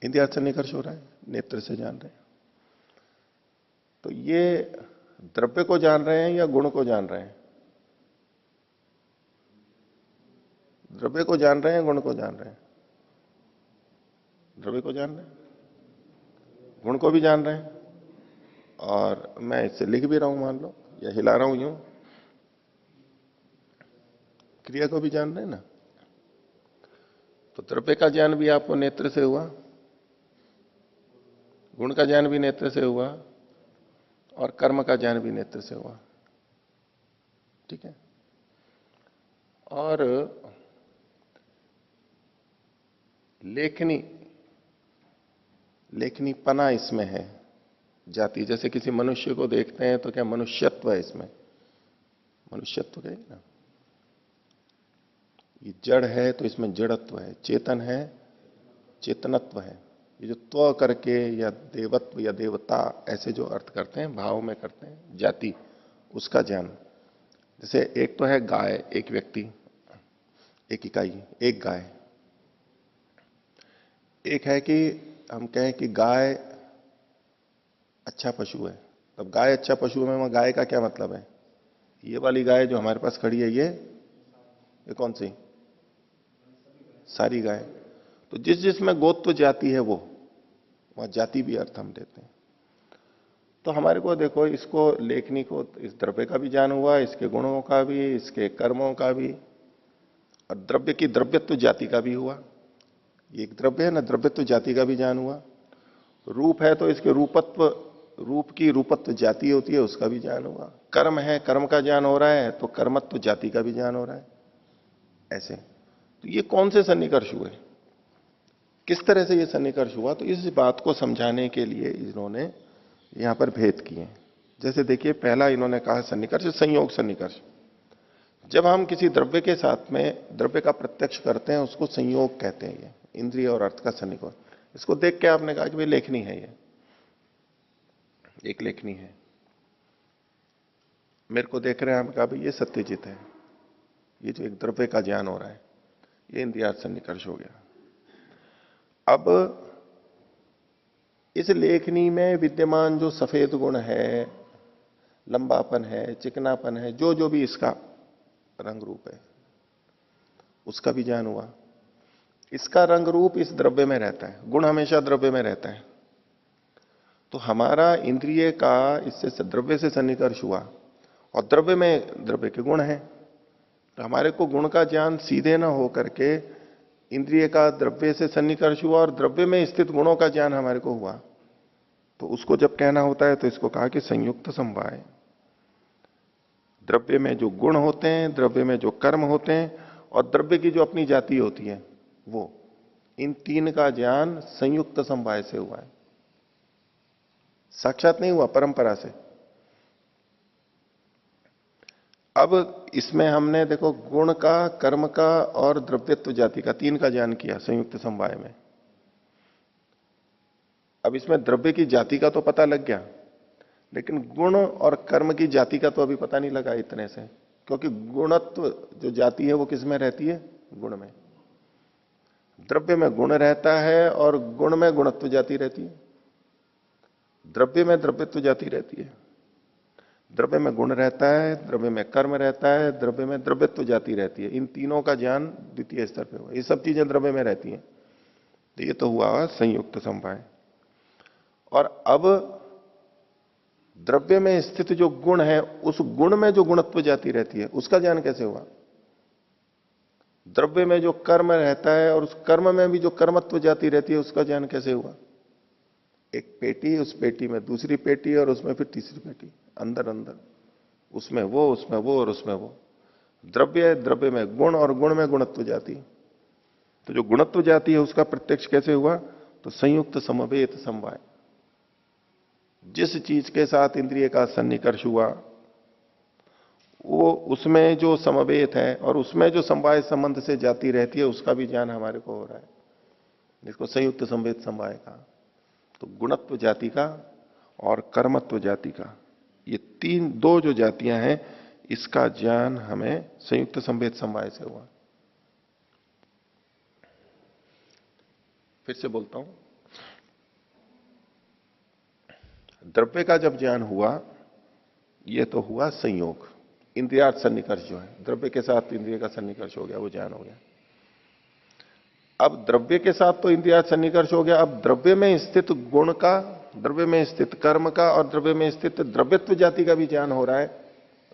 इंद्रिया से निकर्ष हो रहा है, नेत्र से जान रहे हैं, तो ये द्रव्य को जान रहे हैं या गुण को जान रहे हैं? द्रव्य को जान रहे हैं, गुण को जान रहे हैं? द्रव्य को जान रहे हैं। गुण को भी जान रहे हैं, और मैं इससे लिख भी रहा हूं मान लो, या हिला रहा हूं यूं, क्रिया को भी जान रहे हैं ना। तो द्रव्य का ज्ञान भी आपको नेत्र से हुआ, गुण का ज्ञान भी नेत्र से हुआ, और कर्म का ज्ञान भी नेत्र से हुआ। ठीक है। और लेखनी पना इसमें है, जाति। जैसे किसी मनुष्य को देखते हैं तो क्या मनुष्यत्व है इसमें, मनुष्यत्व कहेंगे ना। ये जड़ है तो इसमें जड़त्व है, चेतन है चेतनत्व है। ये जो त्व करके या देवत्व या देवता ऐसे जो अर्थ करते हैं, भाव में करते हैं, जाति, उसका ज्ञान। जैसे एक तो है गाय, एक व्यक्ति, एक इकाई, एक गाय। एक है कि हम कहें कि गाय अच्छा पशु है, तब गाय अच्छा पशु है, गाय का क्या मतलब है? ये वाली गाय जो हमारे पास खड़ी है, ये कौन सी? सारी गाय। तो जिस जिसमें गोत्व जाति है वो, वहां जाति भी अर्थ हम देते हैं। तो हमारे को देखो, इसको लेखनी को इस द्रव्य का भी ज्ञान हुआ, इसके गुणों का भी, इसके कर्मों का भी, और द्रव्य की द्रव्यत्व जाति का भी हुआ। ये एक द्रव्य है ना, द्रव्यत्व जाति का भी ज्ञान हुआ। रूप है तो इसके रूपत्व, रूप की रूपत्व जाति होती है, उसका भी ज्ञान हुआ। कर्म है, कर्म का ज्ञान हो रहा है, तो कर्मत्व जाति का भी ज्ञान हो रहा है। ऐसे तो ये कौन से सन्निकर्ष हुए, किस तरह से ये सन्निकर्ष हुआ? तो इस बात को समझाने के लिए इन्होंने यहां पर भेद किए। जैसे देखिए, पहला इन्होंने कहा सन्निकर्ष, संयोग सन्निकर्ष। जब हम किसी द्रव्य के साथ में द्रव्य का प्रत्यक्ष करते हैं, उसको संयोग कहते हैं। ये इंद्रिय और अर्थ का सन्निकर्ष। इसको देख के आपने कहा कि भाई लेखनी है, ये एक लेखनी है, मेरे को देख रहे हैं, हम कहा भाई ये सत्यजित है। ये जो एक द्रव्य का ज्ञान हो रहा है, ये इंद्रियार्थ सन्निकर्ष हो गया। अब इस लेखनी में विद्यमान जो सफेद गुण है, लंबापन है, चिकनापन है, जो जो भी इसका रंग रूप है, उसका भी ज्ञान हुआ। इसका रंग रूप इस द्रव्य में रहता है, गुण हमेशा द्रव्य में रहता है। तो हमारा इंद्रिय का इससे द्रव्य से सन्निकर्ष हुआ, और द्रव्य में द्रव्य के गुण है। तो हमारे को गुण का ज्ञान सीधे ना हो करके इंद्रिय का द्रव्य से सन्निकर्ष हुआ, और द्रव्य में स्थित गुणों का ज्ञान हमारे को हुआ। तो उसको जब कहना होता है तो इसको कहा कि संयुक्त समवाय। द्रव्य में जो गुण होते हैं, द्रव्य में जो कर्म होते हैं, और द्रव्य की जो अपनी जाति होती है, वो, इन तीन का ज्ञान संयुक्त समवाय से हुआ है, साक्षात नहीं हुआ, परंपरा से। अब इसमें हमने देखो गुण का, कर्म का और द्रव्यत्व जाति का, तीन का ज्ञान किया संयुक्त समवाय में। अब इसमें द्रव्य की जाति का तो पता लग गया, लेकिन गुण और कर्म की जाति का तो अभी पता नहीं लगा इतने से, क्योंकि गुणत्व जो जाति है वो किस में रहती है? गुण में। द्रव्य में गुण रहता है और गुण में गुणत्व जाति रहती है, द्रव्य में द्रव्यत्व जाति रहती है। द्रव्य में गुण रहता है, द्रव्य में कर्म रहता है, द्रव्य में द्रव्यत्व जाति रहती है। इन तीनों का ज्ञान द्वितीय स्तर पे हुआ। ये सब चीजें द्रव्य में रहती हैं। तो ये तो हुआ संयुक्त समवाय। और अब द्रव्य में स्थित जो गुण है, उस गुण में जो गुणत्व जाति रहती है, उसका ज्ञान कैसे हुआ? द्रव्य में जो कर्म रहता है और उस कर्म में भी जो कर्मत्व जाति रहती है, उसका ज्ञान कैसे हुआ? एक पेटी, उस पेटी में दूसरी पेटी, और उसमें फिर तीसरी पेटी, अंदर अंदर, उसमें वो, उसमें वो, और उसमें वो। द्रव्य, द्रव्य में गुण, और गुण में गुणत्व जाति। तो जो गुणत्व जाति है उसका प्रत्यक्ष कैसे हुआ? तो संयुक्त समवेत समवाय। जिस चीज के साथ इंद्रिय का सन्निकर्ष हुआ, वो उसमें जो समवेत है और उसमें जो समवाय संबंध से जाति रहती है, उसका भी ज्ञान हमारे को हो रहा है, जिसको संयुक्त समवेत समवाय का। तो गुणत्व जाति का और कर्मत्व जाति का, ये दो जो जातियां हैं, इसका ज्ञान हमें संयुक्त समवेत समवाय से हुआ। फिर से बोलता हूं, द्रव्य का जब ज्ञान हुआ, यह तो हुआ संयोग, इंद्रियार्थ सन्निकर्ष जो है, द्रव्य के साथ इंद्रिय का सन्निकर्ष हो गया, वो ज्ञान हो गया। अब द्रव्य के साथ तो इंद्रियार्थ सन्निकर्ष हो गया, अब द्रव्य में स्थित गुण का द्रव्य में स्थित कर्म का और द्रव्य में स्थित द्रव्यत्व जाति का भी ज्ञान हो रहा है।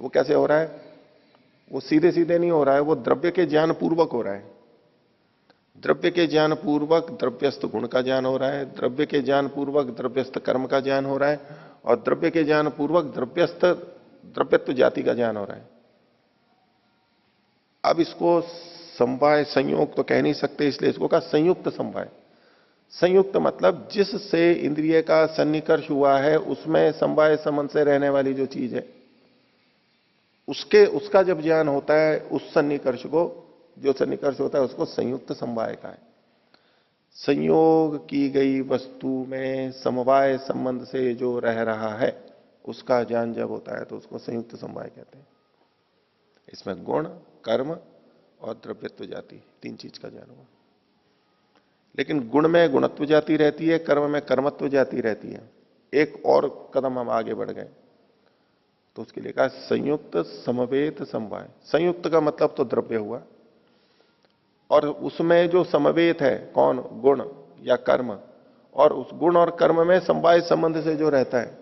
वो कैसे हो रहा है? वो सीधे सीधे नहीं हो रहा है, वो द्रव्य के ज्ञान पूर्वक हो रहा है। द्रव्य के ज्ञान पूर्वक द्रव्यस्थ गुण का ज्ञान हो रहा है, द्रव्य के ज्ञान पूर्वक द्रव्यस्थ कर्म का ज्ञान हो रहा है, और द्रव्य के ज्ञान पूर्वक द्रव्यस्थ द्रव्यत्व जाति का ज्ञान हो रहा है। अब इसको समवाय संयोग तो कह नहीं सकते, इसलिए इसको कहा संयुक्त समवाय। संयुक्त मतलब जिससे इंद्रिय का सन्निकर्ष हुआ है उसमें समवाय संबंध से रहने वाली जो चीज है उसका जब ज्ञान होता है, उस सन्निकर्ष को, जो सन्निकर्ष होता है उसको संयुक्त समवाय का है। संयोग की गई वस्तु में समवाय संबंध से जो रह रहा है उसका ज्ञान जब होता है तो उसको संयुक्त समवाय कहते हैं। इसमें गुण, कर्म और द्रव्यत्व जाति, तीन चीज का ज्ञान हुआ। लेकिन गुण में गुणत्व जाति रहती है, कर्म में कर्मत्व जाति रहती है। एक और कदम हम आगे बढ़ गए तो उसके लिए कहा संयुक्त समवेत समवाय। संयुक्त का मतलब तो द्रव्य हुआ, और उसमें जो समवेत है कौन? गुण या कर्म, और उस गुण और कर्म में समवाय संबंध से जो रहता है,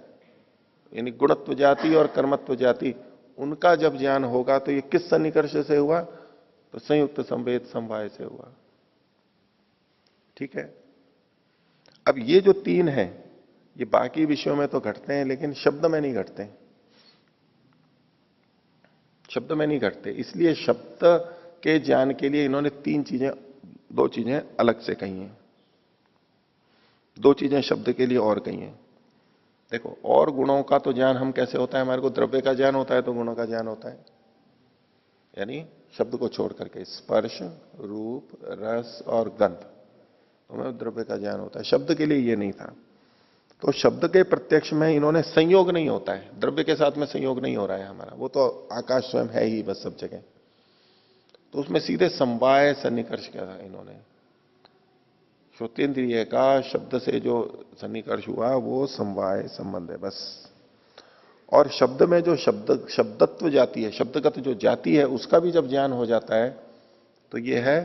यानी गुणत्व जाति और कर्मत्व जाति, उनका जब ज्ञान होगा तो ये किस सन्निकर्ष से हुआ? तो संयुक्त समवेत समवाय से हुआ। ठीक है। अब ये जो तीन है ये बाकी विषयों में तो घटते हैं, लेकिन शब्द में नहीं घटते। शब्द में नहीं घटते, इसलिए शब्द के ज्ञान के लिए इन्होंने दो चीजें अलग से कही हैं। दो चीजें शब्द के लिए और कही हैं। देखो, और गुणों का तो ज्ञान हम कैसे होता है? हमारे को द्रव्य का ज्ञान होता है तो गुणों का ज्ञान होता है, यानी शब्द को छोड़ करके स्पर्श, रूप, रस और गंध, तो हमें द्रव्य का ज्ञान होता है। शब्द के लिए ये नहीं था। तो शब्द के प्रत्यक्ष में इन्होंने संयोग नहीं होता है, द्रव्य के साथ में संयोग नहीं हो रहा है हमारा, वो तो आकाश स्वयं है ही बस सब जगह। तो उसमें सीधे समवाय सन्निकर्ष किया था इन्होंने। श्रोतेंद्रिय का शब्द से जो सन्निकर्ष हुआ वो समवाय संबंध है बस। और शब्द में जो शब्दत्व जाती है, शब्दगत जो जाति है, उसका भी जब ज्ञान हो जाता है तो ये है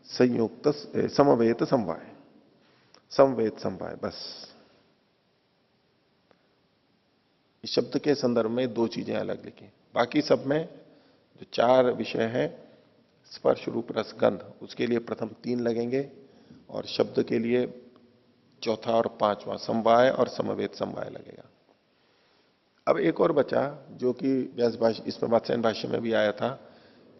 संयुक्त समवेत समवाय, समवेत समवाय बस। इस शब्द के संदर्भ में दो चीजें अलग लिखी, बाकी सब में जो चार विषय हैं, स्पर्श, रूप, रस, गंध, उसके लिए प्रथम तीन लगेंगे, और शब्द के लिए चौथा और पांचवा समवाय और समवेत समवाय लगेगा। अब एक और बचा जो कि व्यास भाष्य, इसमें वात्स्यायन भाष्य में भी आया था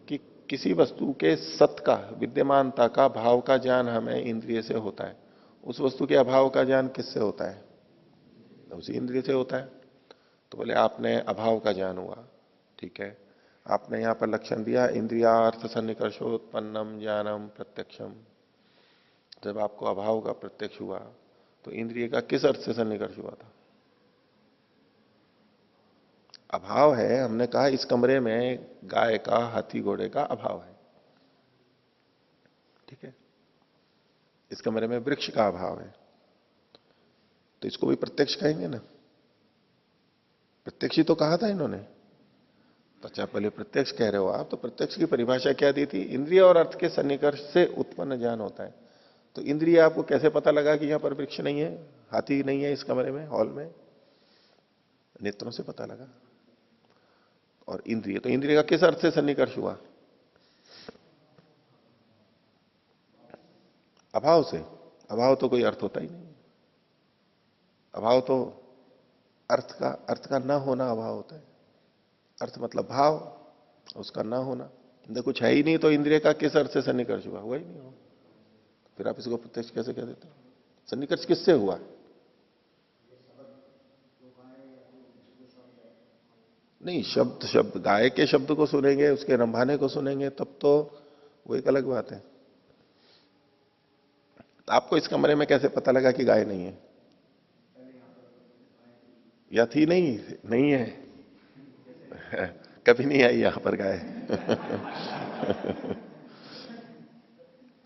कि किसी वस्तु के सत का, विद्यमानता का, भाव का ज्ञान हमें इंद्रिय से होता है। उस वस्तु के अभाव का ज्ञान किससे होता है? उसी इंद्रिय से होता है। तो बोले आपने अभाव का ज्ञान हुआ, ठीक है, आपने यहां पर लक्षण दिया इंद्रियार्थ सन्निकर्षोत्पन्नम ज्ञानम प्रत्यक्षम। जब आपको अभाव का प्रत्यक्ष हुआ तो इंद्रिय का किस अर्थ से सन्निकर्ष हुआ था? अभाव है, हमने कहा इस कमरे में गाय का, हाथी घोड़े का अभाव है, ठीक है, इस कमरे में वृक्ष का अभाव है, तो इसको भी प्रत्यक्ष कहेंगे ना। प्रत्यक्ष ही तो कहा था इन्होंने। तो अच्छा, पहले प्रत्यक्ष कह रहे हो आप, तो प्रत्यक्ष की परिभाषा क्या दी थी? इंद्रिय और अर्थ के सन्निकर्ष से उत्पन्न ज्ञान होता है। तो इंद्रिय आपको कैसे पता लगा कि यहां पर वृक्ष नहीं है, हाथी नहीं है इस कमरे में, हॉल में? नेत्रों से पता लगा। और इंद्रिय, तो इंद्रिय का किस अर्थ से सन्निकर्ष हुआ? अभाव से। अभाव तो कोई अर्थ होता ही नहीं। अभाव तो अर्थ का ना होना अभाव होता है। अर्थ मतलब भाव, उसका ना होना। कुछ है ही नहीं तो इंद्रिय का किस अर्थ से सन्निकर्ष हुआ? हुआ ही नहीं हुआ, फिर आप इसको प्रत्यक्ष कैसे कह देते हो? सन्निकर्ष किससे हुआ? नहीं, शब्द गाय के शब्द को सुनेंगे, उसके रंभाने को सुनेंगे, तब तो वो एक अलग बात है। तो आपको इस कमरे में कैसे पता लगा कि गाय नहीं है? या थी? नहीं है कभी नहीं आई यहां पर गाय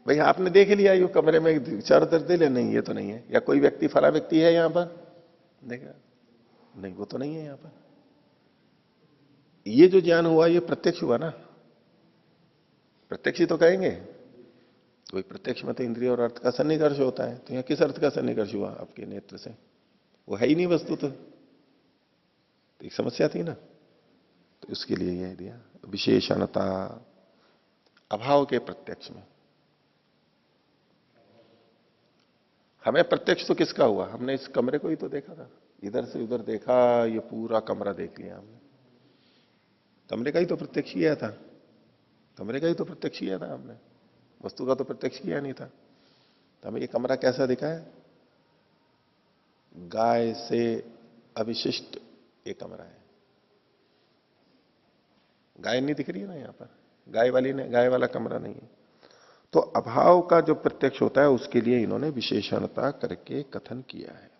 भाई आपने देख लिया यू कमरे में, चारों तरफ दे ले, नहीं ये तो नहीं है। या कोई व्यक्ति, फला व्यक्ति है यहां पर, देखा नहीं, वो तो नहीं है यहां पर। ये जो ज्ञान हुआ ये प्रत्यक्ष हुआ ना, प्रत्यक्ष ही तो कहेंगे। तो प्रत्यक्ष में तो इंद्रिय और अर्थ का सन्निकर्ष होता है, तो यहां किस अर्थ का सन्निकर्ष हुआ? आपके नेत्र से। वो है ही नहीं वस्तु तो एक समस्या थी ना। तो इसके लिए यह दिया विशेषणता अभाव के प्रत्यक्ष में। हमें प्रत्यक्ष तो किसका हुआ? हमने इस कमरे को ही तो देखा था, इधर से उधर देखा, ये पूरा कमरा देख लिया हमने, कमरे का ही तो प्रत्यक्ष किया था, कमरे का ही तो प्रत्यक्ष किया था हमने, वस्तु का तो प्रत्यक्ष किया नहीं था। तो हमें ये कमरा कैसा दिखा है? गाय से अविशिष्ट ये कमरा है। गाय नहीं दिख रही है ना यहां पर, गाय वाला कमरा नहीं है। तो अभाव का जो प्रत्यक्ष होता है उसके लिए इन्होंने विशेषणता करके कथन किया है।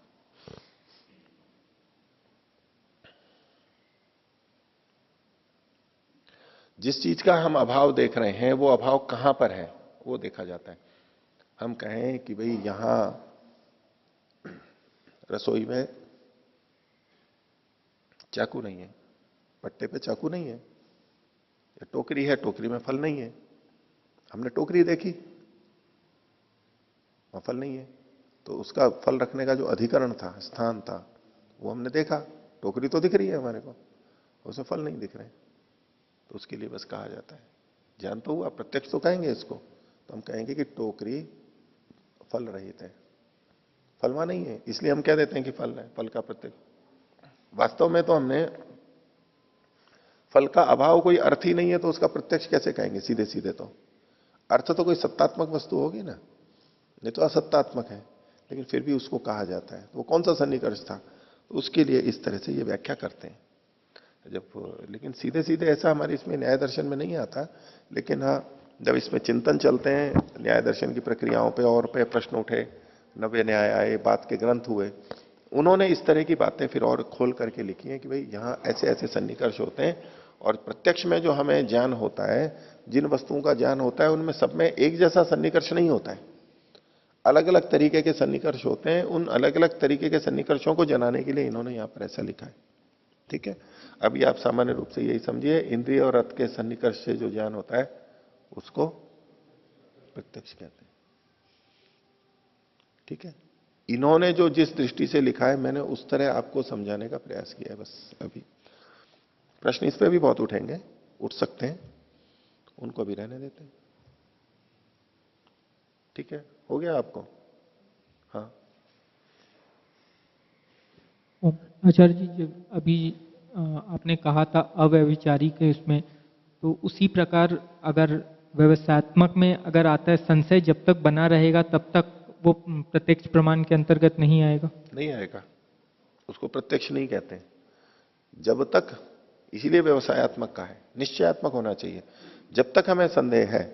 जिस चीज का हम अभाव देख रहे हैं वो अभाव कहां पर है वो देखा जाता है। हम कहें कि भाई यहां रसोई में चाकू नहीं है, पट्टे पे चाकू नहीं है, या टोकरी है, टोकरी में फल नहीं है। हमने टोकरी देखी, वहां फल नहीं है, तो उसका फल रखने का जो अधिकरण था, स्थान था, वो हमने देखा। टोकरी तो दिख रही है हमारे को, उसमें फल नहीं दिख रहे, तो उसके लिए बस कहा जाता है ज्ञान तो हुआ। प्रत्यक्ष तो कहेंगे इसको, तो हम कहेंगे कि टोकरी फल रहित है, फल वहां नहीं है, इसलिए हम कह देते हैं कि फल है, फल का प्रत्यक्ष। वास्तव में तो हमने फल का अभाव कोई अर्थ ही नहीं है, तो उसका प्रत्यक्ष कैसे कहेंगे? सीधे सीधे तो अर्थ तो कोई सत्तात्मक वस्तु होगी ना, नहीं तो असत्तात्मक है, लेकिन फिर भी उसको कहा जाता है। तो वो कौन सा सन्निकर्ष था? तो उसके लिए इस तरह से ये व्याख्या करते हैं लेकिन सीधे सीधे ऐसा हमारे इसमें न्याय दर्शन में नहीं आता। लेकिन हाँ, जब इसमें चिंतन चलते हैं न्याय दर्शन की प्रक्रियाओं पे और पे प्रश्न उठे, नव्य न्याय आए, बात के ग्रंथ हुए, उन्होंने इस तरह की बातें फिर और खोल करके लिखी हैं कि भाई यहां ऐसे ऐसे सन्निकर्ष होते हैं। और प्रत्यक्ष में जो हमें ज्ञान होता है, जिन वस्तुओं का ज्ञान होता है, उनमें सब में एक जैसा सन्निकर्ष नहीं होता है, अलग अलग तरीके के सन्निकर्ष होते हैं। उन अलग अलग तरीके के सन्निकर्षों को जनाने के लिए इन्होंने यहां पर ऐसा लिखा है। ठीक है, अभी आप सामान्य रूप से यही समझिए, इंद्रिय और रथ के सन्निकर्ष से जो ज्ञान होता है उसको प्रत्यक्ष कहते हैं। ठीक है, इन्होंने जो जिस दृष्टि से लिखा है, मैंने उस तरह आपको समझाने का प्रयास किया है बस। अभी प्रश्न इस पे भी बहुत उठेंगे, उठ सकते हैं, उनको भी रहने देते हैं। ठीक है, हो गया आपको? हाँ आचार्य जी, जब अभी आपने कहा था अव्यभिचारी के उसमें, तो उसी प्रकार अगर व्यवसायत्मक में अगर आता है संशय जब तक बना रहेगा तब तक वो प्रत्यक्ष प्रमाण के अंतर्गत नहीं आएगा? नहीं आएगा, उसको प्रत्यक्ष नहीं कहते जब तक। इसीलिए व्यवसायत्मक का है, निश्चयात्मक होना चाहिए। जब तक हमें संदेह है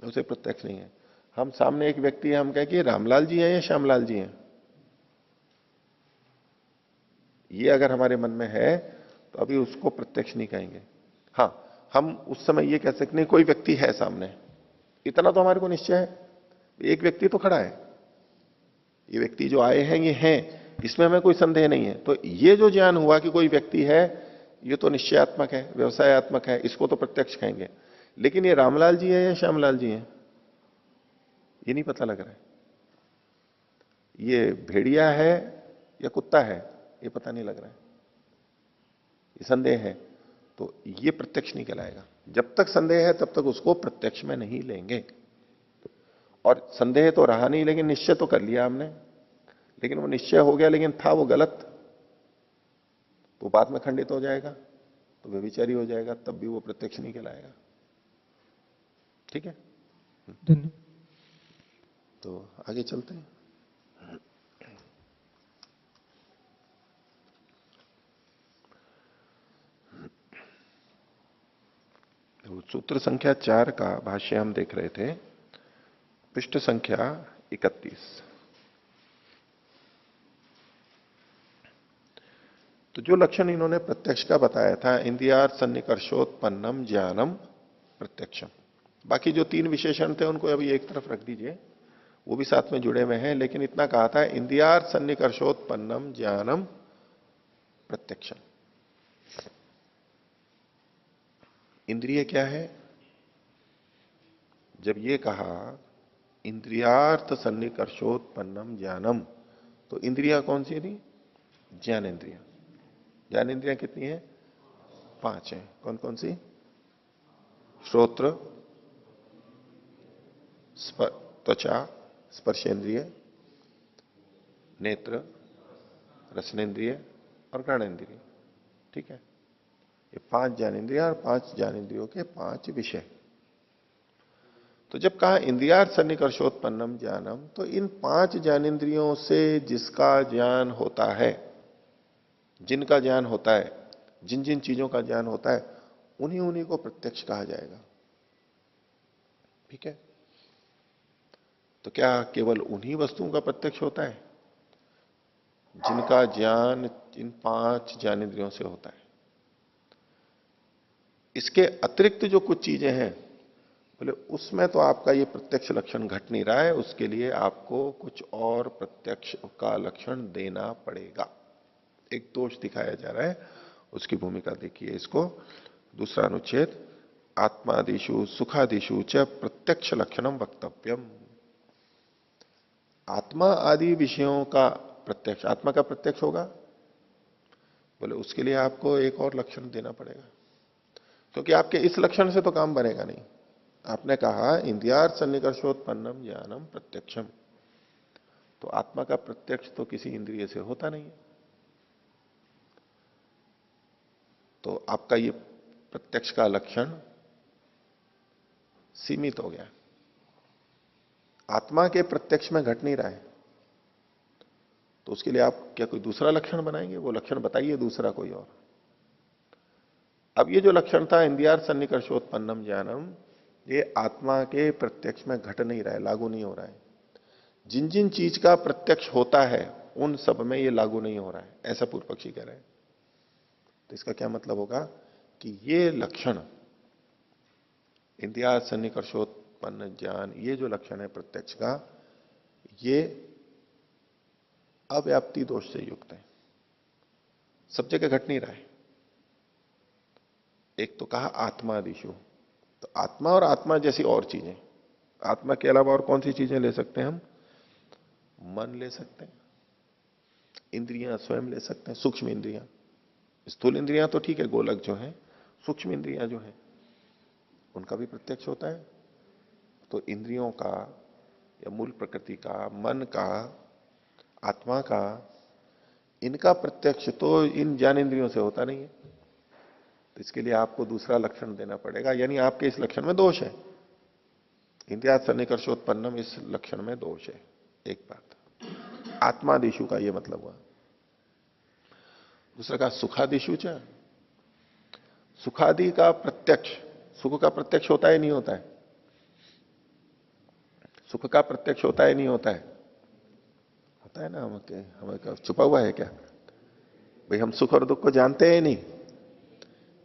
उसे प्रत्यक्ष नहीं है। हम सामने एक व्यक्ति है, हम कहें कि रामलाल जी हैं या श्यामलाल जी हैं, ये अगर हमारे मन में है तो अभी उसको प्रत्यक्ष नहीं कहेंगे। हाँ, हम उस समय ये कह सकते नहीं, कोई व्यक्ति है सामने, इतना तो हमारे को निश्चय है, एक व्यक्ति तो खड़ा है, ये व्यक्ति जो आए हैं ये हैं, इसमें हमें कोई संदेह नहीं है। तो ये जो ज्ञान हुआ कि कोई व्यक्ति है, ये तो निश्चयात्मक है, व्यवसायत्मक है, इसको तो प्रत्यक्ष कहेंगे। लेकिन ये रामलाल जी है या श्यामलाल जी हैं, ये नहीं पता लग रहा है। ये भेड़िया है या कुत्ता है, ये पता नहीं लग रहा है, ये संदेह है, तो ये प्रत्यक्ष नहीं कहलाएगा। जब तक संदेह है तब तक उसको प्रत्यक्ष में नहीं लेंगे। और संदेह तो रहा नहीं, लेकिन निश्चय तो कर लिया हमने, लेकिन वो निश्चय हो गया लेकिन था वो गलत, तो बाद में खंडित हो जाएगा, तो व्यभिचारी हो जाएगा, तब भी वो प्रत्यक्ष नहीं कहलाएगा। ठीक है, तो आगे चलते हैं। तो सूत्र संख्या 4 का भाष्य हम देख रहे थे, पृष्ठ संख्या 31। तो जो लक्षण इन्होंने प्रत्यक्ष का बताया था, इंद्रियार्थ सन्निकर्षोत्पन्नम ज्ञानम प्रत्यक्षम, बाकी जो 3 विशेषण थे उनको अभी एक तरफ रख दीजिए, वो भी साथ में जुड़े हुए हैं। लेकिन इतना कहा था, इंद्रियार्थ सन्निकर्षोत्पन्नम ज्ञानम प्रत्यक्षम। इंद्रिय क्या है? जब ये कहा इंद्रियार्थ सन्निकर्षोत्पन्नम ज्ञानम, तो इंद्रिया कौन सी थी? ज्ञानेंद्रियां। ज्ञानेंद्रियां कितनी है? 5 हैं। कौन कौन सी? श्रोत्र, त्वचा, स्पर्शेंद्रिय, नेत्र, रसनेन्द्रिय और घ्राणेन्द्रिय। ठीक है, ये 5 ज्ञानेंद्रियां और 5 ज्ञानेंद्रियों के 5 विषय। तो जब कहा इंद्रियार्थ सन्निकर्षोत्पन्नम ज्ञानम, तो इन 5 ज्ञानेंद्रियों से जिसका ज्ञान होता है, जिनका ज्ञान होता है, जिन जिन चीजों का ज्ञान होता है, उन्हीं उन्हीं को प्रत्यक्ष कहा जाएगा। ठीक है, तो क्या केवल उन्हीं वस्तुओं का प्रत्यक्ष होता है जिनका ज्ञान इन 5 ज्ञानेंद्रियों से होता है? इसके अतिरिक्त जो कुछ चीजें हैं, बोले उसमें तो आपका ये प्रत्यक्ष लक्षण घट नहीं रहा है, उसके लिए आपको कुछ और प्रत्यक्ष का लक्षण देना पड़ेगा। एक दोष दिखाया जा रहा है, उसकी भूमिका देखिए। इसको दूसरा अनुच्छेद, आत्मादिषु सुखादिषु च प्रत्यक्ष लक्षणम वक्तव्यम। आत्मा आदि विषयों का प्रत्यक्ष, आत्मा का प्रत्यक्ष होगा, बोले उसके लिए आपको एक और लक्षण देना पड़ेगा, क्योंकि आपके इस लक्षण से तो काम बनेगा नहीं। आपने कहा इंद्रियार्थ सन्निकर्षोत्पन्नम ज्ञानम प्रत्यक्षम, तो आत्मा का प्रत्यक्ष तो किसी इंद्रिय से होता नहीं है, तो आपका ये प्रत्यक्ष का लक्षण सीमित हो गया, आत्मा के प्रत्यक्ष में घट नहीं रहा है। तो उसके लिए आप क्या कोई दूसरा लक्षण बनाएंगे? वो लक्षण बताइए दूसरा कोई और। अब ये जो लक्षण था इंद्रियार्थ सन्निकर्षोत्पन्नम ज्ञानम, ये आत्मा के प्रत्यक्ष में घट नहीं रहा है, लागू नहीं हो रहा है। जिन जिन चीज का प्रत्यक्ष होता है उन सब में ये लागू नहीं हो रहा है, ऐसा पूर्व पक्षी कह रहे हैं। तो इसका क्या मतलब होगा कि ये लक्षण इंद्रियार्थ सन्निकर्षोत्पन्न ज्ञान, ये जो लक्षण है प्रत्यक्ष का, ये अव्याप्ति दोष से युक्त है, सब जगह घट नहीं रहा है। एक तो कहा आत्मादिशु, तो आत्मा और आत्मा जैसी और चीजें, आत्मा के अलावा और कौन सी चीजें ले सकते हैं हम? मन ले सकते हैं, इंद्रियां स्वयं ले सकते हैं, सूक्ष्म इंद्रियां। स्थूल इंद्रियां तो ठीक है, गोलक जो है, सूक्ष्म इंद्रियां जो है उनका भी प्रत्यक्ष होता है। तो इंद्रियों का या मूल प्रकृति का, मन का, आत्मा का, इनका प्रत्यक्ष तो इन ज्ञानेंद्रियों से होता नहीं है। तो इसके लिए आपको दूसरा लक्षण देना पड़ेगा, यानी आपके इस लक्षण में दोष है। इंद्रियार्थ सन्निकर्षोत्पन्नम, इस लक्षण में दोष है। एक बात आत्मादिशु का यह मतलब हुआ। दूसरा का सुखादिशु च, सुखादि का प्रत्यक्ष, सुख का प्रत्यक्ष होता है नहीं होता है? सुख का प्रत्यक्ष होता है नहीं होता है? होता है ना। हमें छुपा हुआ है क्या भाई? हम सुख और दुख को जानते हैं नहीं,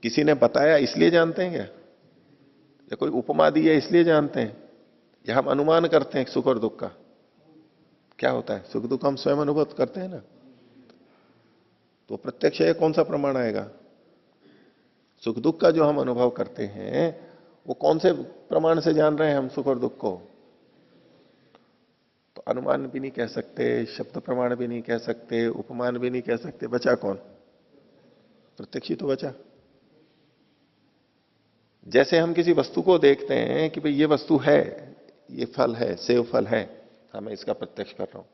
किसी ने बताया इसलिए जानते हैं क्या, या कोई उपमा दी है इसलिए जानते हैं, या हम अनुमान करते हैं सुख और दुख का? क्या होता है? सुख दुख हम स्वयं अनुभव करते हैं ना। तो प्रत्यक्ष है, कौन सा प्रमाण आएगा? सुख दुख का जो हम अनुभव करते हैं वो कौन से प्रमाण से जान रहे हैं हम सुख और दुख को? तो अनुमान भी नहीं कह सकते, शब्द प्रमाण भी नहीं कह सकते, उपमान भी नहीं कह सकते, बचा कौन? प्रत्यक्ष ही तो बचा। जैसे हम किसी वस्तु को देखते हैं कि भाई ये वस्तु है, ये फल है, सेव फल है, हाँ मैं इसका प्रत्यक्ष कर रहा हूं,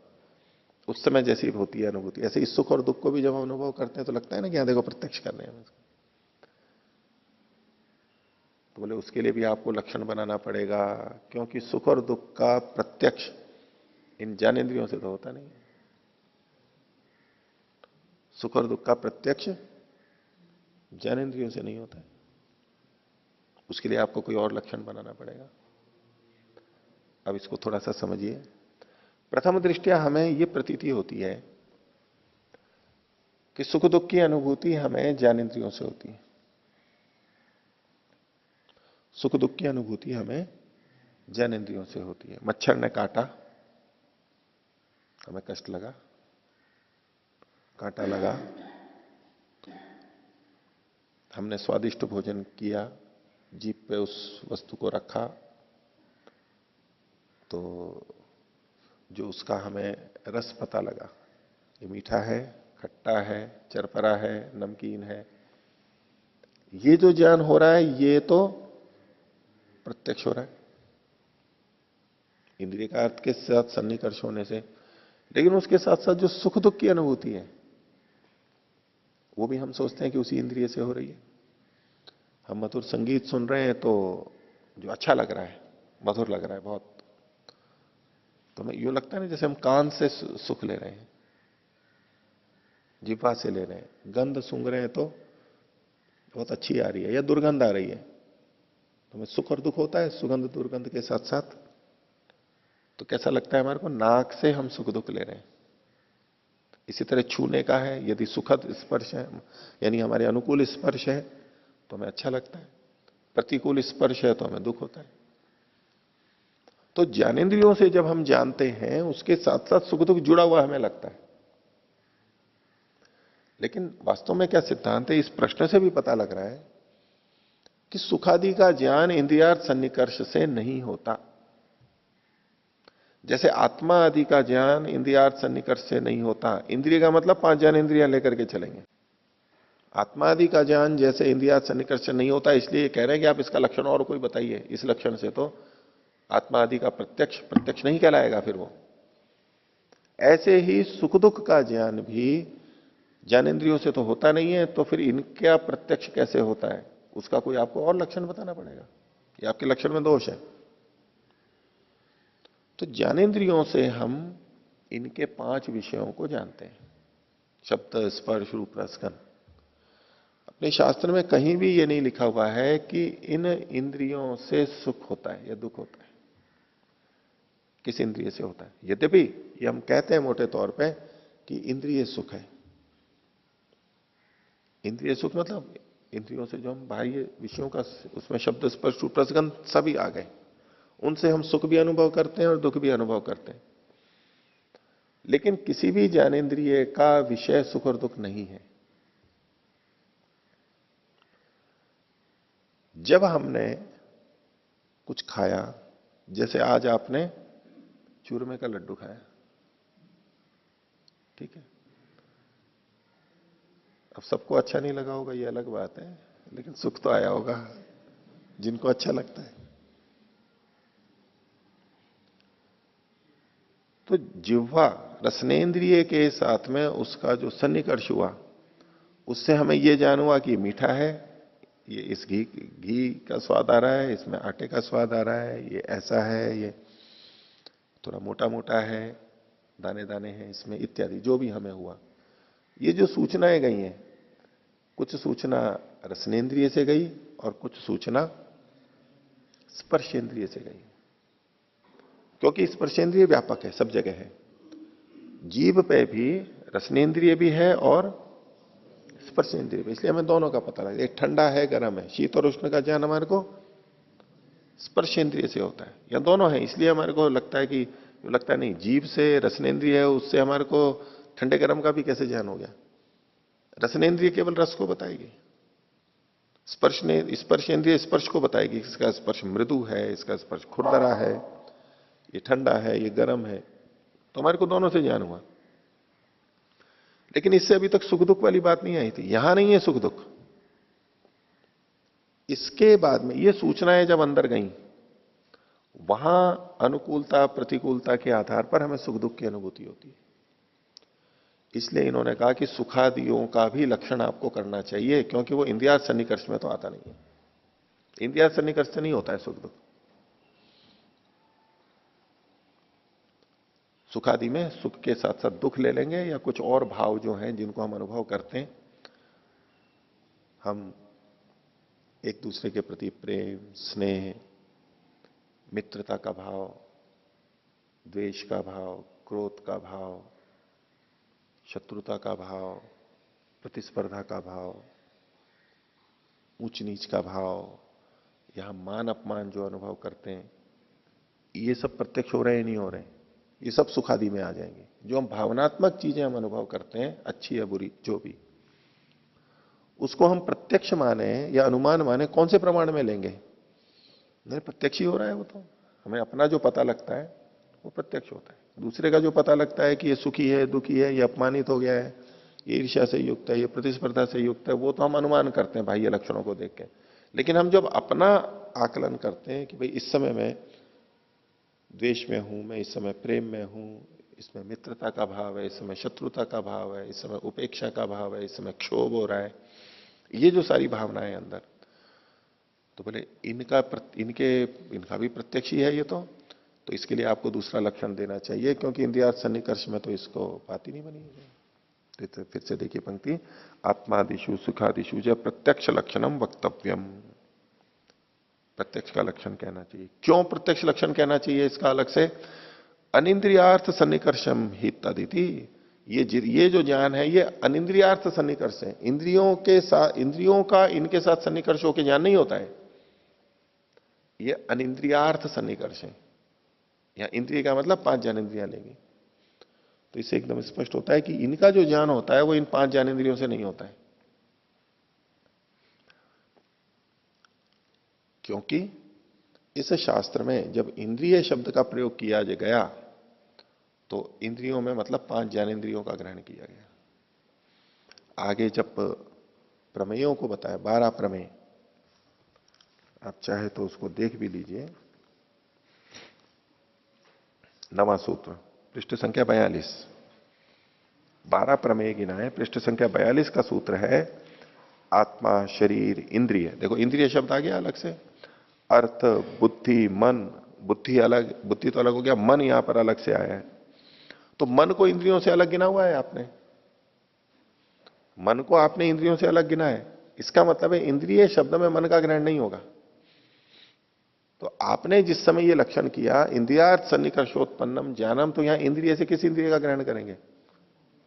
उस समय जैसी होती है अनुभूति, ऐसे ही सुख और दुख को भी जब हम अनुभव करते हैं तो लगता है ना कि यहां देखो प्रत्यक्ष कर रहे हैं। तो बोले उसके लिए भी आपको लक्षण बनाना पड़ेगा, क्योंकि सुख और दुख का प्रत्यक्ष इन ज्ञानेंद्रियों से तो होता नहीं। सुख और दुख का प्रत्यक्ष ज्ञानेंद्रियों से नहीं होता है, उसके लिए आपको कोई और लक्षण बनाना पड़ेगा। अब इसको थोड़ा सा समझिए। प्रथम दृष्टया हमें यह प्रतीति होती है कि सुख दुख की अनुभूति हमें ज्ञानेंद्रियों से होती है, सुख दुख की अनुभूति हमें ज्ञानेंद्रियों से होती है। मच्छर ने काटा, हमें कष्ट लगा, कांटा लगा, हमने स्वादिष्ट भोजन किया, जीभ पे उस वस्तु को रखा, तो जो उसका हमें रस पता लगा, ये मीठा है, खट्टा है, चरपरा है, नमकीन है, ये जो ज्ञान हो रहा है ये तो प्रत्यक्ष हो रहा है इंद्रिय का अर्थ के साथ सन्निकर्ष होने से। लेकिन उसके साथ साथ जो सुख दुख की अनुभूति है वो भी हम सोचते हैं कि उसी इंद्रिय से हो रही है। हम मधुर संगीत सुन रहे हैं तो जो अच्छा लग रहा है, मधुर लग रहा है बहुत, तो हमें यूं लगता है ना जैसे हम कान से सुख ले रहे हैं, जिह्वा से ले रहे हैं। गंध सूंघ रहे हैं तो बहुत अच्छी आ रही है या दुर्गंध आ रही है, तो हमें सुख और दुख होता है सुगंध दुर्गंध के साथ साथ। तो कैसा लगता है हमारे को, नाक से हम सुख दुख ले रहे हैं। इसी तरह छूने का है, यदि सुखद स्पर्श है यानी हमारे अनुकूल स्पर्श है तो हमें अच्छा लगता है, प्रतिकूल स्पर्श है तो हमें दुख होता है। तो ज्ञानेंद्रियों से जब हम जानते हैं उसके साथ साथ सुख दुख जुड़ा हुआ हमें लगता है। लेकिन वास्तव में क्या सिद्धांत है, इस प्रश्न से भी पता लग रहा है कि सुखादि का ज्ञान इंद्रियार्थ सन्निकर्ष से नहीं होता। जैसे आत्मा आदि का ज्ञान इंद्रियार्थ सन्निकर्ष से नहीं होता। इंद्रिय का मतलब 5 ज्ञानेंद्रियां लेकर के चलेंगे। आत्मा आदि का ज्ञान जैसे इंद्रियार्थ सन्निकर्ष से नहीं होता, इसलिए कह रहे हैं कि आप इसका लक्षण और कोई बताइए। इस लक्षण से तो आत्मा आदि का प्रत्यक्ष प्रत्यक्ष नहीं कहलाएगा फिर वो। ऐसे ही सुख दुख का ज्ञान भी ज्ञानेंद्रियों से तो होता नहीं है, तो फिर इनका प्रत्यक्ष कैसे होता है, उसका कोई आपको और लक्षण बताना पड़ेगा। ये आपके लक्षण में दोष है। तो ज्ञानेंद्रियों से हम इनके 5 विषयों को जानते हैं, शब्द स्पर्श रूप रसगंध। अपने शास्त्र में कहीं भी ये नहीं लिखा हुआ है कि इन इंद्रियों से सुख होता है या दुख होता है, किस इंद्रिय से होता है। यद्यपि ये हम कहते हैं मोटे तौर पे कि इंद्रिय सुख है। इंद्रिय सुख मतलब इंद्रियों से जो हम बाह्य विषयों का, उसमें शब्द स्पर्श रूप रसगंध सभी आ गए, उनसे हम सुख भी अनुभव करते हैं और दुख भी अनुभव करते हैं। लेकिन किसी भी ज्ञानेंद्रिय का विषय सुख और दुख नहीं है। जब हमने कुछ खाया, जैसे आज आपने चूरमे का लड्डू खाया, ठीक है, अब सबको अच्छा नहीं लगा होगा ये अलग बात है, लेकिन सुख तो आया होगा जिनको अच्छा लगता है। तो जिह्वा रसनेन्द्रिय के साथ में उसका जो सन्निकर्ष हुआ, उससे हमें यह जान हुआ कि मीठा है, ये इस घी का स्वाद आ रहा है, इसमें आटे का स्वाद आ रहा है, ये ऐसा है, ये थोड़ा मोटा मोटा है, दाने दाने हैं इसमें, इत्यादि जो भी हमें हुआ। ये जो सूचनाएं गई हैं, कुछ सूचना रसनेन्द्रिय से गई और कुछ सूचना स्पर्शेंद्रिय से गई, क्योंकि स्पर्शेंद्रिय व्यापक है, सब जगह है। जीभ पे भी रसनेन्द्रिय भी है और स्पर्शेंद्रिय भी, इसलिए हमें दोनों का पता लगे। एक ठंडा है, गर्म है, शीत और उष्ण का ज्ञान हमारे को स्पर्शेंद्रिय से होता है, या दोनों है। इसलिए हमारे को लगता है कि लगता नहीं जीभ से रसनेन्द्रिय है, उससे हमारे को ठंडे गर्म का भी कैसे ज्ञान हो गया। रसनेन्द्रिय केवल रस को बताएगी, स्पर्शेंद्रिय स्पर्श को बताएगी, इसका स्पर्श मृदु है, इसका स्पर्श खुरदरा है, ये ठंडा है, ये गर्म है। तो हमारे को दोनों से ज्ञान हुआ। लेकिन इससे अभी तक सुख दुख वाली बात नहीं आई थी, यहां नहीं है सुख दुख। इसके बाद में ये सूचनाएं जब अंदर गई, वहां अनुकूलता प्रतिकूलता के आधार पर हमें सुख दुख की अनुभूति होती है। इसलिए इन्होंने कहा कि सुखादियों का भी लक्षण आपको करना चाहिए, क्योंकि वो इंद्रियार्थ सन्निकर्ष में तो आता नहीं है। इंद्रियार्थ सन्निकर्ष से नहीं होता है सुख दुख। सुखादि में सुख के साथ साथ दुख ले लेंगे, या कुछ और भाव जो हैं जिनको हम अनुभव करते हैं, हम एक दूसरे के प्रति प्रेम, स्नेह, मित्रता का भाव, द्वेष का भाव, क्रोध का भाव, शत्रुता का भाव, प्रतिस्पर्धा का भाव, ऊंच नीच का भाव, यहां मान अपमान जो अनुभव करते हैं, ये सब प्रत्यक्ष हो रहे हैं नहीं हो रहे हैं, ये सब सुखादि में आ जाएंगे। जो हम भावनात्मक चीजें हम अनुभव करते हैं, अच्छी या बुरी जो भी, उसको हम प्रत्यक्ष माने या अनुमान माने, कौन से प्रमाण में लेंगे? नहीं, प्रत्यक्ष ही हो रहा है वो। तो हमें अपना जो पता लगता है वो प्रत्यक्ष होता है। दूसरे का जो पता लगता है कि ये सुखी है, दुखी है, ये अपमानित हो गया है, ये ईर्ष्या से युक्त है, ये प्रतिस्पर्धा से युक्त है, वो तो हम अनुमान करते हैं बाह्य लक्षणों को देख के। लेकिन हम जब अपना आकलन करते हैं कि भाई इस समय मैं द्वेष में हूं, मैं इस समय प्रेम में हूं, इसमें मित्रता का भाव है, इस समय शत्रुता का भाव है, इस समय उपेक्षा का भाव है, इस समय क्षोभ हो रहा है, ये जो सारी भावनाएं अंदर, तो बोले इनका भी प्रत्यक्ष ही है ये तो इसके लिए आपको दूसरा लक्षण देना चाहिए, क्योंकि इंद्रियार्थ सन्निकर्ष में तो इसको बात ही नहीं बनी है। तो फिर से देखिए पंक्ति, आत्मादिशु सुखादिशु जब प्रत्यक्ष लक्षणम वक्तव्यम, प्रत्यक्ष का लक्षण कहना चाहिए। क्यों प्रत्यक्ष लक्षण कहना चाहिए इसका अलग से? अनिंद्रियार्थ सन्निकर्षम ही तदिति, ये जो ज्ञान है ये अनिंद्रियार्थ सन्निकर्ष है, इंद्रियों का इनके साथ सन्निकर्ष होकर ज्ञान नहीं होता है, ये अनिंद्रियार्थ सन्निकर्ष है। या इंद्रिय का मतलब 5 ज्ञानेंद्रियां लेंगी, तो इससे एकदम स्पष्ट होता है कि इनका जो ज्ञान होता है वो इन 5 ज्ञानेंद्रियों से नहीं होता है। क्योंकि इस शास्त्र में जब इंद्रिय शब्द का प्रयोग किया गया तो इंद्रियों में मतलब 5 ज्ञानेंद्रियों का ग्रहण किया गया। आगे जब प्रमेयों को बताया, 12 प्रमेय, आप चाहे तो उसको देख भी लीजिए। 9वां सूत्र, पृष्ठ संख्या 42, 12 प्रमेय गिना है, पृष्ठ संख्या 42 का सूत्र है आत्मा शरीर इंद्रिय। देखो इंद्रिय शब्द आ गया अलग से, अर्थ बुद्धि मन, बुद्धि तो अलग हो गया, मन यहां पर अलग से आया है। तो मन को इंद्रियों से अलग गिना हुआ है आपने, मन को आपने इंद्रियों से अलग गिना है, इसका मतलब है इंद्रिय शब्द में मन का ग्रहण नहीं होगा। तो आपने जिस समय ये लक्षण किया इंद्रियार्थ सन्निकर्षोत्पन्नम ज्ञानम, तो यहां इंद्रिय से किस इंद्रिय का ग्रहण करेंगे?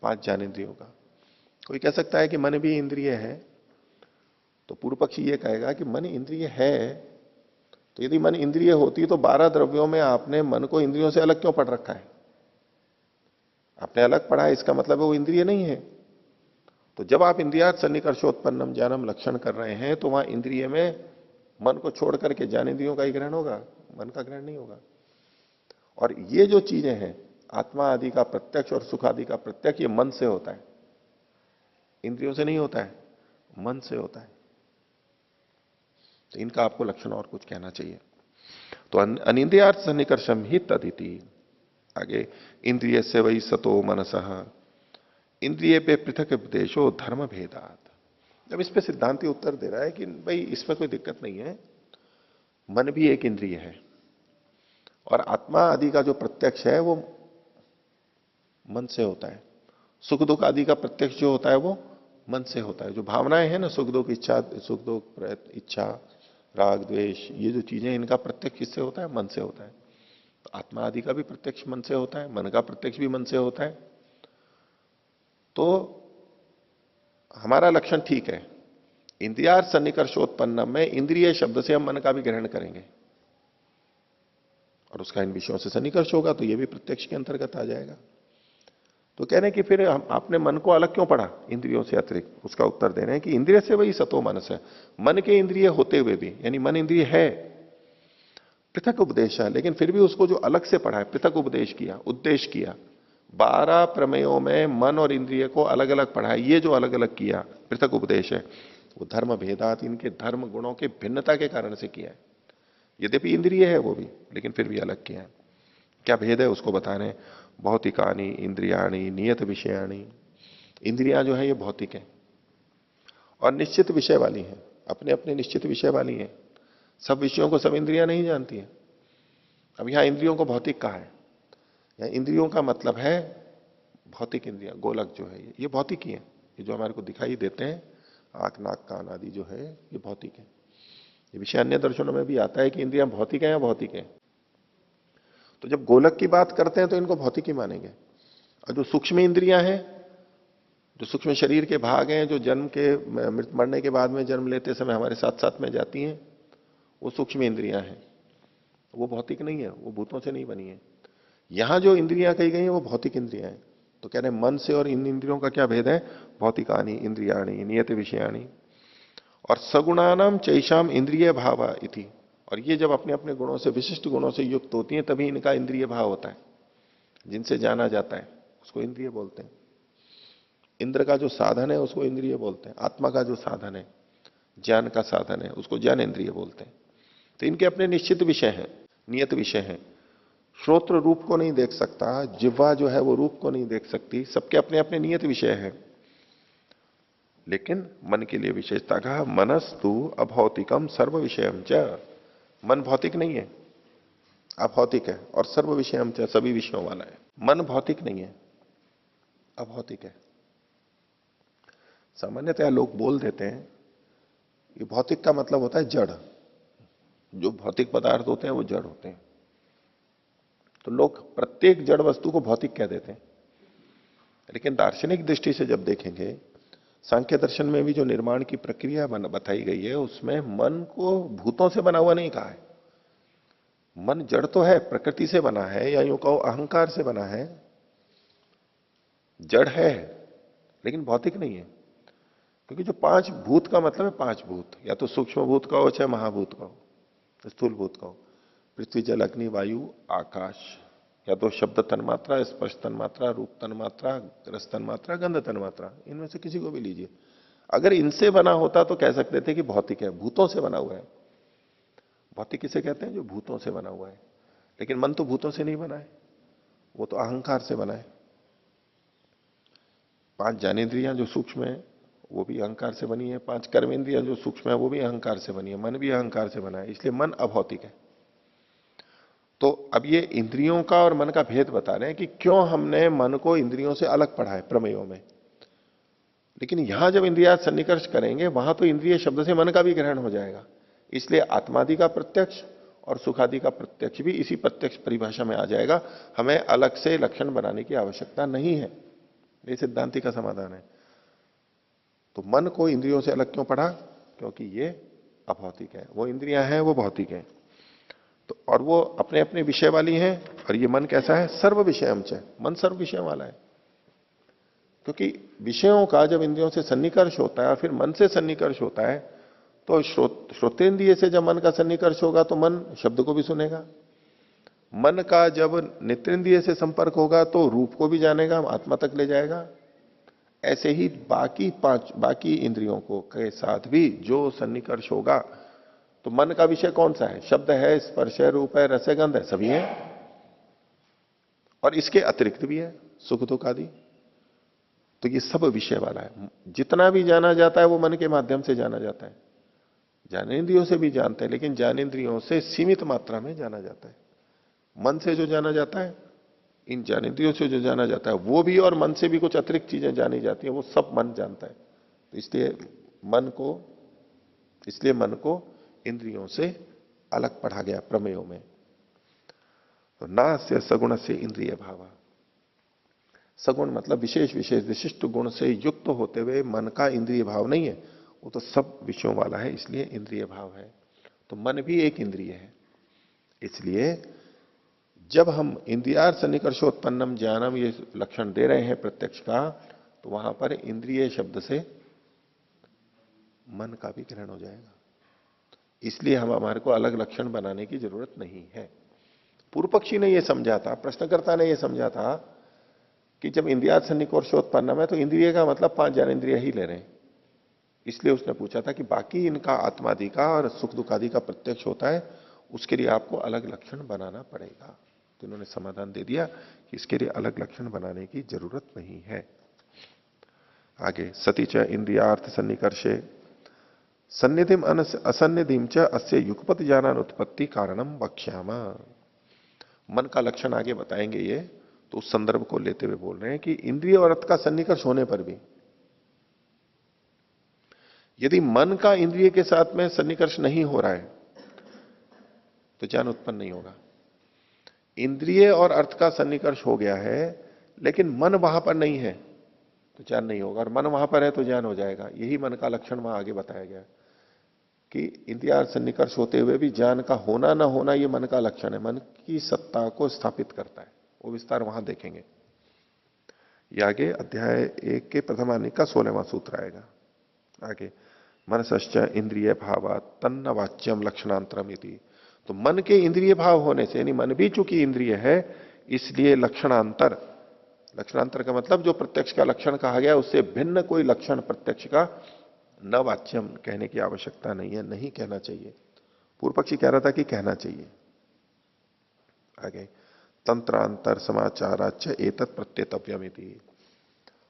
5 ज्ञानेंद्रियों का। कोई कह सकता है कि मन भी इंद्रिय है, तो पूर्व पक्षी ये कहेगा कि मन इंद्रिय है, तो यदि मन इंद्रिय होती तो 12 द्रव्यों में आपने मन को इंद्रियों से अलग क्यों पढ़ रखा है? आपने अलग पढ़ा है, इसका मतलब है वो इंद्रिय नहीं है। तो जब आप इंद्रियार्थ सन्निकर्षोत्पन्नम ज्ञानम लक्षण कर रहे हैं तो वहां इंद्रिय में मन को छोड़ करके ज्ञानेंद्रियों का ही ग्रहण होगा, मन का ग्रहण नहीं होगा। और ये जो चीजें हैं आत्मा आदि का प्रत्यक्ष और सुख आदि का प्रत्यक्ष, ये मन से होता है, इंद्रियों से नहीं होता है, मन से होता है। तो इनका आपको लक्षण और कुछ कहना चाहिए। तो अनिंद्रियार्थ सन्निकर्षम ही तदिति। आगे इंद्रिय से वही सतो मनसः, इंद्रिय पे पृथक उपदेशो धर्म भेदात। अब इस पे सिद्धांति उत्तर दे रहा है कि भाई इसमें कोई दिक्कत नहीं है, मन भी एक इंद्रिय है और आत्मा आदि का जो प्रत्यक्ष है वो मन से होता है, सुख दुख आदि का प्रत्यक्ष जो होता है वो मन से होता है। जो भावनाएं हैं ना, सुख दुख इच्छा, सुख दुख इच्छा, राग द्वेष, ये जो चीजें इनका प्रत्यक्ष किससे होता है? मन से होता है। तो आत्मा आदि का भी प्रत्यक्ष मन से होता है, मन का प्रत्यक्ष भी मन से होता है। तो हमारा लक्षण ठीक है, इंद्रियार्थ सन्निकर्षोत्पन्न में इंद्रिय शब्द से हम मन का भी ग्रहण करेंगे और उसका इन विषयों से सन्निकर्ष होगा, तो ये भी प्रत्यक्ष के अंतर्गत आ जाएगा। तो कह रहे हैं कि फिर आपने मन को अलग क्यों पढ़ा इंद्रियों से अतिरिक्त? उसका उत्तर दे रहे हैं कि इंद्रिय से वही सतो मनस है, मन के इंद्रिय होते हुए भी, यानी मन इंद्रिय है, पृथक उपदेश है, लेकिन फिर भी उसको जो अलग से पढ़ा है, पृथक उपदेश किया, उद्देश्य किया। 12 प्रमेयों में मन और इंद्रिय को अलग अलग पढ़ा है, ये जो अलग अलग किया पृथक उपदेश है, वो धर्म भेदात, इनके धर्म गुणों के भिन्नता के कारण से किया है। यद्यपि इंद्रिय है वो भी, लेकिन फिर भी अलग किया है। क्या भेद है उसको बता रहे हैं। भौतिकानी इंद्रियाणी नियत विषयाणी, इंद्रियां जो है ये भौतिक है और निश्चित विषय वाली हैं, अपने अपने निश्चित विषय वाली हैं। सब विषयों को सब इंद्रियां नहीं जानती हैं। अब यहां इंद्रियों को भौतिक कहा है, या इंद्रियों का मतलब है भौतिक इंद्रियां, गोलक जो है ये भौतिक ही है। ये जो हमारे को दिखाई देते हैं, आंख नाक कान आदि जो है ये भौतिक है। ये विषय अन्य दर्शनों में भी आता है कि इंद्रियां भौतिक है या भौतिक है। तो जब गोलक की बात करते हैं तो इनको भौतिक ही मानेंगे। और जो सूक्ष्म इंद्रियां हैं, जो सूक्ष्म शरीर के भाग हैं, जो जन्म के मरने के बाद में जन्म लेते समय हमारे साथ साथ में जाती हैं, वो सूक्ष्म इंद्रियां हैं, वो भौतिक नहीं है, वो भूतों से नहीं बनी है। यहां जो इंद्रियां कही गई हैं वो भौतिक इंद्रियां हैं। तो कह रहे हैं मन से और इन इंद्रियों का क्या भेद है? भौतिकानी इंद्रियाणी नियत विषयाणी और सगुणानाम चैषाम इंद्रिय भाव इति। और ये जब अपने अपने गुणों से, विशिष्ट गुणों से युक्त होती हैं, तभी इनका इंद्रिय भाव होता है। जिनसे जाना जाता है उसको इंद्रिय बोलते हैं। इंद्र का जो साधन है उसको इंद्रिय बोलते हैं, आत्मा का जो साधन है, ज्ञान का साधन है, उसको ज्ञान इंद्रिय बोलते हैं। तो इनके अपने निश्चित विषय हैं, नियत विषय हैं। श्रोत्र रूप को नहीं देख सकता, जिह्वा जो है वो रूप को नहीं देख सकती, सबके अपने अपने नियत विषय हैं। लेकिन मन के लिए विशेषता कहा, मनस्तु अभौतिकम सर्व विषयम च। मन भौतिक नहीं है, अभौतिक है, और सर्व विषयम च, सभी विषयों वाला है। मन भौतिक नहीं है, अभौतिक है। सामान्यतः लोग बोल देते हैं कि भौतिक का मतलब होता है जड़, जो भौतिक पदार्थ होते हैं वो जड़ होते हैं। तो लोग प्रत्येक जड़ वस्तु को भौतिक कह देते हैं। लेकिन दार्शनिक दृष्टि से जब देखेंगे, सांख्य दर्शन में भी जो निर्माण की प्रक्रिया बताई गई है, उसमें मन को भूतों से बना हुआ नहीं कहा है। मन जड़ तो है, प्रकृति से बना है, या यूं कहो अहंकार से बना है, जड़ है, लेकिन भौतिक नहीं है। क्योंकि जो पांच भूत का मतलब है पांच भूत, या तो सूक्ष्म भूत का हो चाहे महाभूत का हो, स्थूल भूत का हो, पृथ्वी जल अग्नि वायु आकाश, या तो शब्द तन्मात्रा, स्पर्श तन्मात्रा, रूप तन्मात्रा, रस तन्मात्रा, गंध तन्मात्रा, इनमें से किसी को भी लीजिए। अगर इनसे बना होता तो कह सकते थे कि भौतिक है, भूतों से बना हुआ है। भौतिक किसे कहते हैं? जो भूतों से बना हुआ है। लेकिन मन तो भूतों से नहीं बना है, वो तो अहंकार से बना है। पांच ज्ञानेंद्रियां जो सूक्ष्म है वो भी अहंकार से बनी है, पांच कर्मेंद्रियां जो सूक्ष्म है वो भी अहंकार से बनी है, मन भी अहंकार से बना है, इसलिए मन अभौतिक है। तो अब ये इंद्रियों का और मन का भेद बता रहे हैं कि क्यों हमने मन को इंद्रियों से अलग पढ़ा है प्रमेयों में। लेकिन यहां जब इंद्रियार्थ सन्निकर्ष करेंगे, वहां तो इंद्रिय शब्द से मन का भी ग्रहण हो जाएगा। इसलिए आत्मादि का प्रत्यक्ष और सुखादि का प्रत्यक्ष भी इसी प्रत्यक्ष परिभाषा में आ जाएगा। हमें अलग से लक्षण बनाने की आवश्यकता नहीं है। ये सिद्धांति का समाधान है। तो मन को इंद्रियों से अलग क्यों पढ़ा? क्योंकि ये अभौतिक है, वो इंद्रियां हैं वो भौतिक हैं। तो और वो अपने अपने विषय वाली हैं। और ये मन कैसा है? सर्व विषयम च, मन सर्व विषय वाला है। क्योंकि विषयों का जब इंद्रियों से सन्निकर्ष होता है और फिर मन से सन्निकर्ष होता है, तो श्रोतेंद्रिय से जब मन का सन्निकर्ष होगा तो मन शब्द को भी सुनेगा। मन का जब नेत्रेंद्रिय से संपर्क होगा तो रूप को भी जानेगा, आत्मा तक ले जाएगा। ऐसे ही बाकी इंद्रियों को के साथ भी जो सन्निकर्ष होगा, तो मन का विषय कौन सा है? शब्द है, स्पर्श है, रूप है, रस है, गंध है, सभी है। और इसके अतिरिक्त भी है सुख दुख आदि। तो ये सब विषय वाला है। जितना भी जाना जाता है वो मन के माध्यम से जाना जाता है। ज्ञानेंद्रियों से भी जानते हैं, लेकिन ज्ञानेंद्रियों से सीमित मात्रा में जाना जाता है। मन से जो जाना जाता है, इन ज्ञानेंद्रियों से जो जाना जाता है वो भी, और मन से भी कुछ अतिरिक्त चीजें जानी जाती हैं, वो सब मन जानता है। तो इसलिए मन को इंद्रियों से अलग पढ़ा गया प्रमेयों में। तो नास्य सगुण से इंद्रिय भाव। सगुण मतलब विशेष विशेष विशिष्ट गुण से युक्त होते हुए मन का इंद्रिय भाव नहीं है, वो तो सब विषयों वाला है, इसलिए इंद्रिय भाव है। तो मन भी एक इंद्रिय है। इसलिए जब हम इंद्रियार्थ सन्निकर्षोत्पन्नम ज्ञानम ये लक्षण दे रहे हैं प्रत्यक्ष का, तो वहां पर इंद्रिय शब्द से मन का भी ग्रहण हो जाएगा। इसलिए हमारे को अलग लक्षण बनाने की जरूरत नहीं है। पूर्व पक्षी ने यह समझा था, प्रश्नकर्ता ने यह समझा था कि जब इंद्रियार्थ सन्निकर्षोत्पन्नम है तो इंद्रिय का मतलब पांच ज्ञानेंद्रिय ही ले रहे हैं। इसलिए उसने पूछा था कि बाकी इनका आत्मादि का और सुख दुखादि का प्रत्यक्ष होता है, उसके लिए आपको अलग लक्षण बनाना पड़ेगा। तो इन्होंने समाधान दे दिया कि इसके लिए अलग लक्षण बनाने की जरूरत नहीं है। आगे सतीच इंद्रियार्थ सन्निकर्षे सन्निधिम असन्निधिम च अस्य युगपत ज्ञानान उत्पत्ति कारणम वक्ष्यामा। मन का लक्षण आगे बताएंगे ये, तो उस संदर्भ को लेते हुए बोल रहे हैं कि इंद्रिय और अर्थ का सन्निकर्ष होने पर भी यदि मन का इंद्रिय के साथ में सन्निकर्ष नहीं हो रहा है तो ज्ञान उत्पन्न नहीं होगा। इंद्रिय और अर्थ का सन्निकर्ष हो गया है लेकिन मन वहां पर नहीं है तो ज्ञान नहीं होगा, और मन वहां पर है तो ज्ञान हो जाएगा। यही मन का लक्षण वहां आगे बताया गया कि इंद्रियार्थ सन्निकर्ष होते हुए भी ज्ञान का होना ना होना ये मन का लक्षण है, मन की सत्ता को स्थापित करता है। वो विस्तार वहां देखेंगे। ये आगे अध्याय 1 के प्रथमानि का 16वां सूत्र आएगा। आगे मनसश्च इंद्रिय भाव तन्न वाच्यम लक्षणांतरम इति। तो मन के इंद्रिय भाव होने से, यानी मन भी चूंकि इंद्रिय है, इसलिए लक्षणांतर, लक्षणांतर का मतलब जो प्रत्यक्ष का लक्षण कहा गया उससे भिन्न कोई लक्षण प्रत्यक्ष का न वाच्यम कहने की आवश्यकता नहीं है, नहीं कहना चाहिए। पूर्व पक्षी कह रहा था कि कहना चाहिए। आगे तंत्रांतर समाचाराच एतत् प्रत्येतव्यमिति।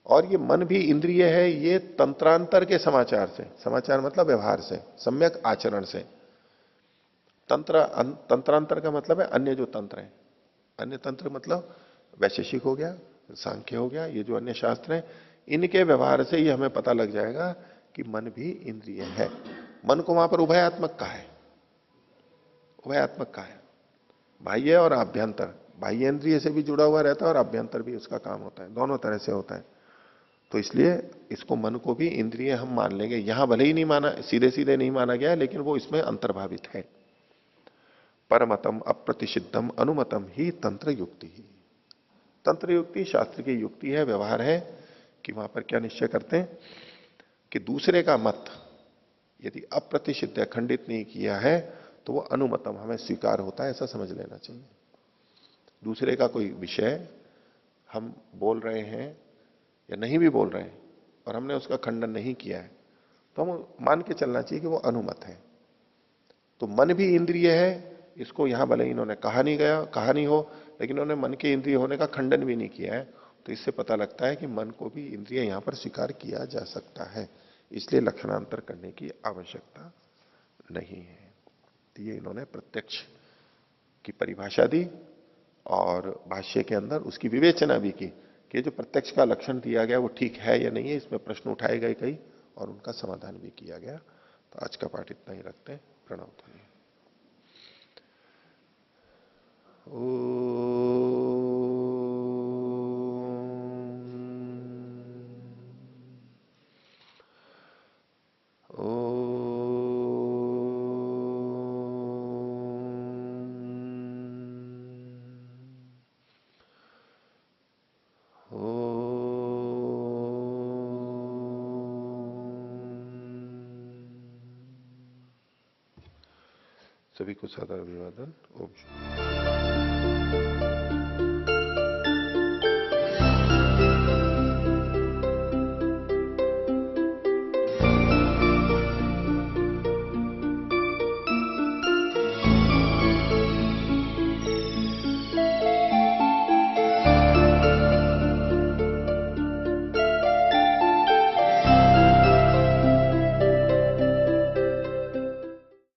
और ये मन भी इंद्रिय है, ये तंत्रांतर के समाचार से, समाचार मतलब व्यवहार से, सम्यक आचरण से। तंत्रांतर का मतलब है अन्य जो तंत्र है, अन्य तंत्र मतलब वैशेषिक हो गया, सांख्य हो गया, ये जो अन्य शास्त्र हैं, इनके व्यवहार से ही हमें पता लग जाएगा कि मन भी इंद्रिय है। मन को वहां पर उभयात्मक कहा है, उभयात्मक कहा है, बाह्य और आभ्यंतर। बाह्य इंद्रिय से भी जुड़ा हुआ रहता है और आभ्यंतर भी उसका काम होता है, दोनों तरह से होता है। तो इसलिए इसको मन को भी इंद्रिय हम मान लेंगे। यहां भले ही नहीं माना, सीधे सीधे नहीं माना गया, लेकिन वो इसमें अंतर्भावित है। परमतम अप्रतिषिद्धम अनुमतम ही तंत्र युक्ति ही। तंत्र युक्ति शास्त्र की युक्ति है, व्यवहार है कि वहां पर क्या निश्चय करते हैं कि दूसरे का मत यदि अप्रतिषिद्ध खंडित नहीं किया है तो वो अनुमतम हमें स्वीकार होता है, ऐसा समझ लेना चाहिए। दूसरे का कोई विषय हम बोल रहे हैं या नहीं भी बोल रहे हैं और हमने उसका खंडन नहीं किया है तो हम मान के चलना चाहिए कि वो अनुमत है। तो मन भी इंद्रिय है, इसको यहां भले इन्होंने कहा नहीं हो, लेकिन उन्होंने मन के इंद्रिय होने का खंडन भी नहीं किया है। तो इससे पता लगता है कि मन को भी इंद्रिय यहां पर स्वीकार किया जा सकता है, इसलिए लक्षणांतर करने की आवश्यकता नहीं है। तो ये इन्होंने प्रत्यक्ष की परिभाषा दी और भाष्य के अंदर उसकी विवेचना भी की कि जो प्रत्यक्ष का लक्षण दिया गया वो ठीक है या नहीं है, इसमें प्रश्न उठाए गए कई और उनका समाधान भी किया गया। तो आज का पाठ इतना ही रखते हैं। प्रणव ध्वनि। सभी को सादर अभिवादन। ओम शांति।